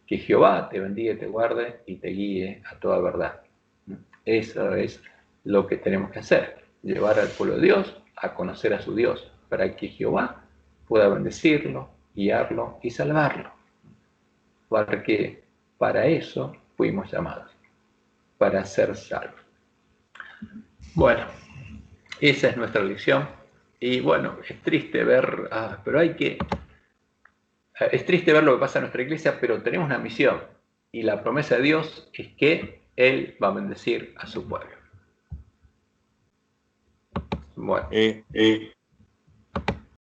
Que Jehová te bendiga y te guarde y te guíe a toda verdad. Eso es lo que tenemos que hacer, llevar al pueblo de Dios a conocer a su Dios, para que Jehová pueda bendecirlo, guiarlo y salvarlo. Porque para eso fuimos llamados, para ser salvos. Bueno, esa es nuestra lección. Y bueno, es triste ver, es triste ver lo que pasa en nuestra iglesia, pero tenemos una misión. Y la promesa de Dios es que Él va a bendecir a su pueblo. Bueno.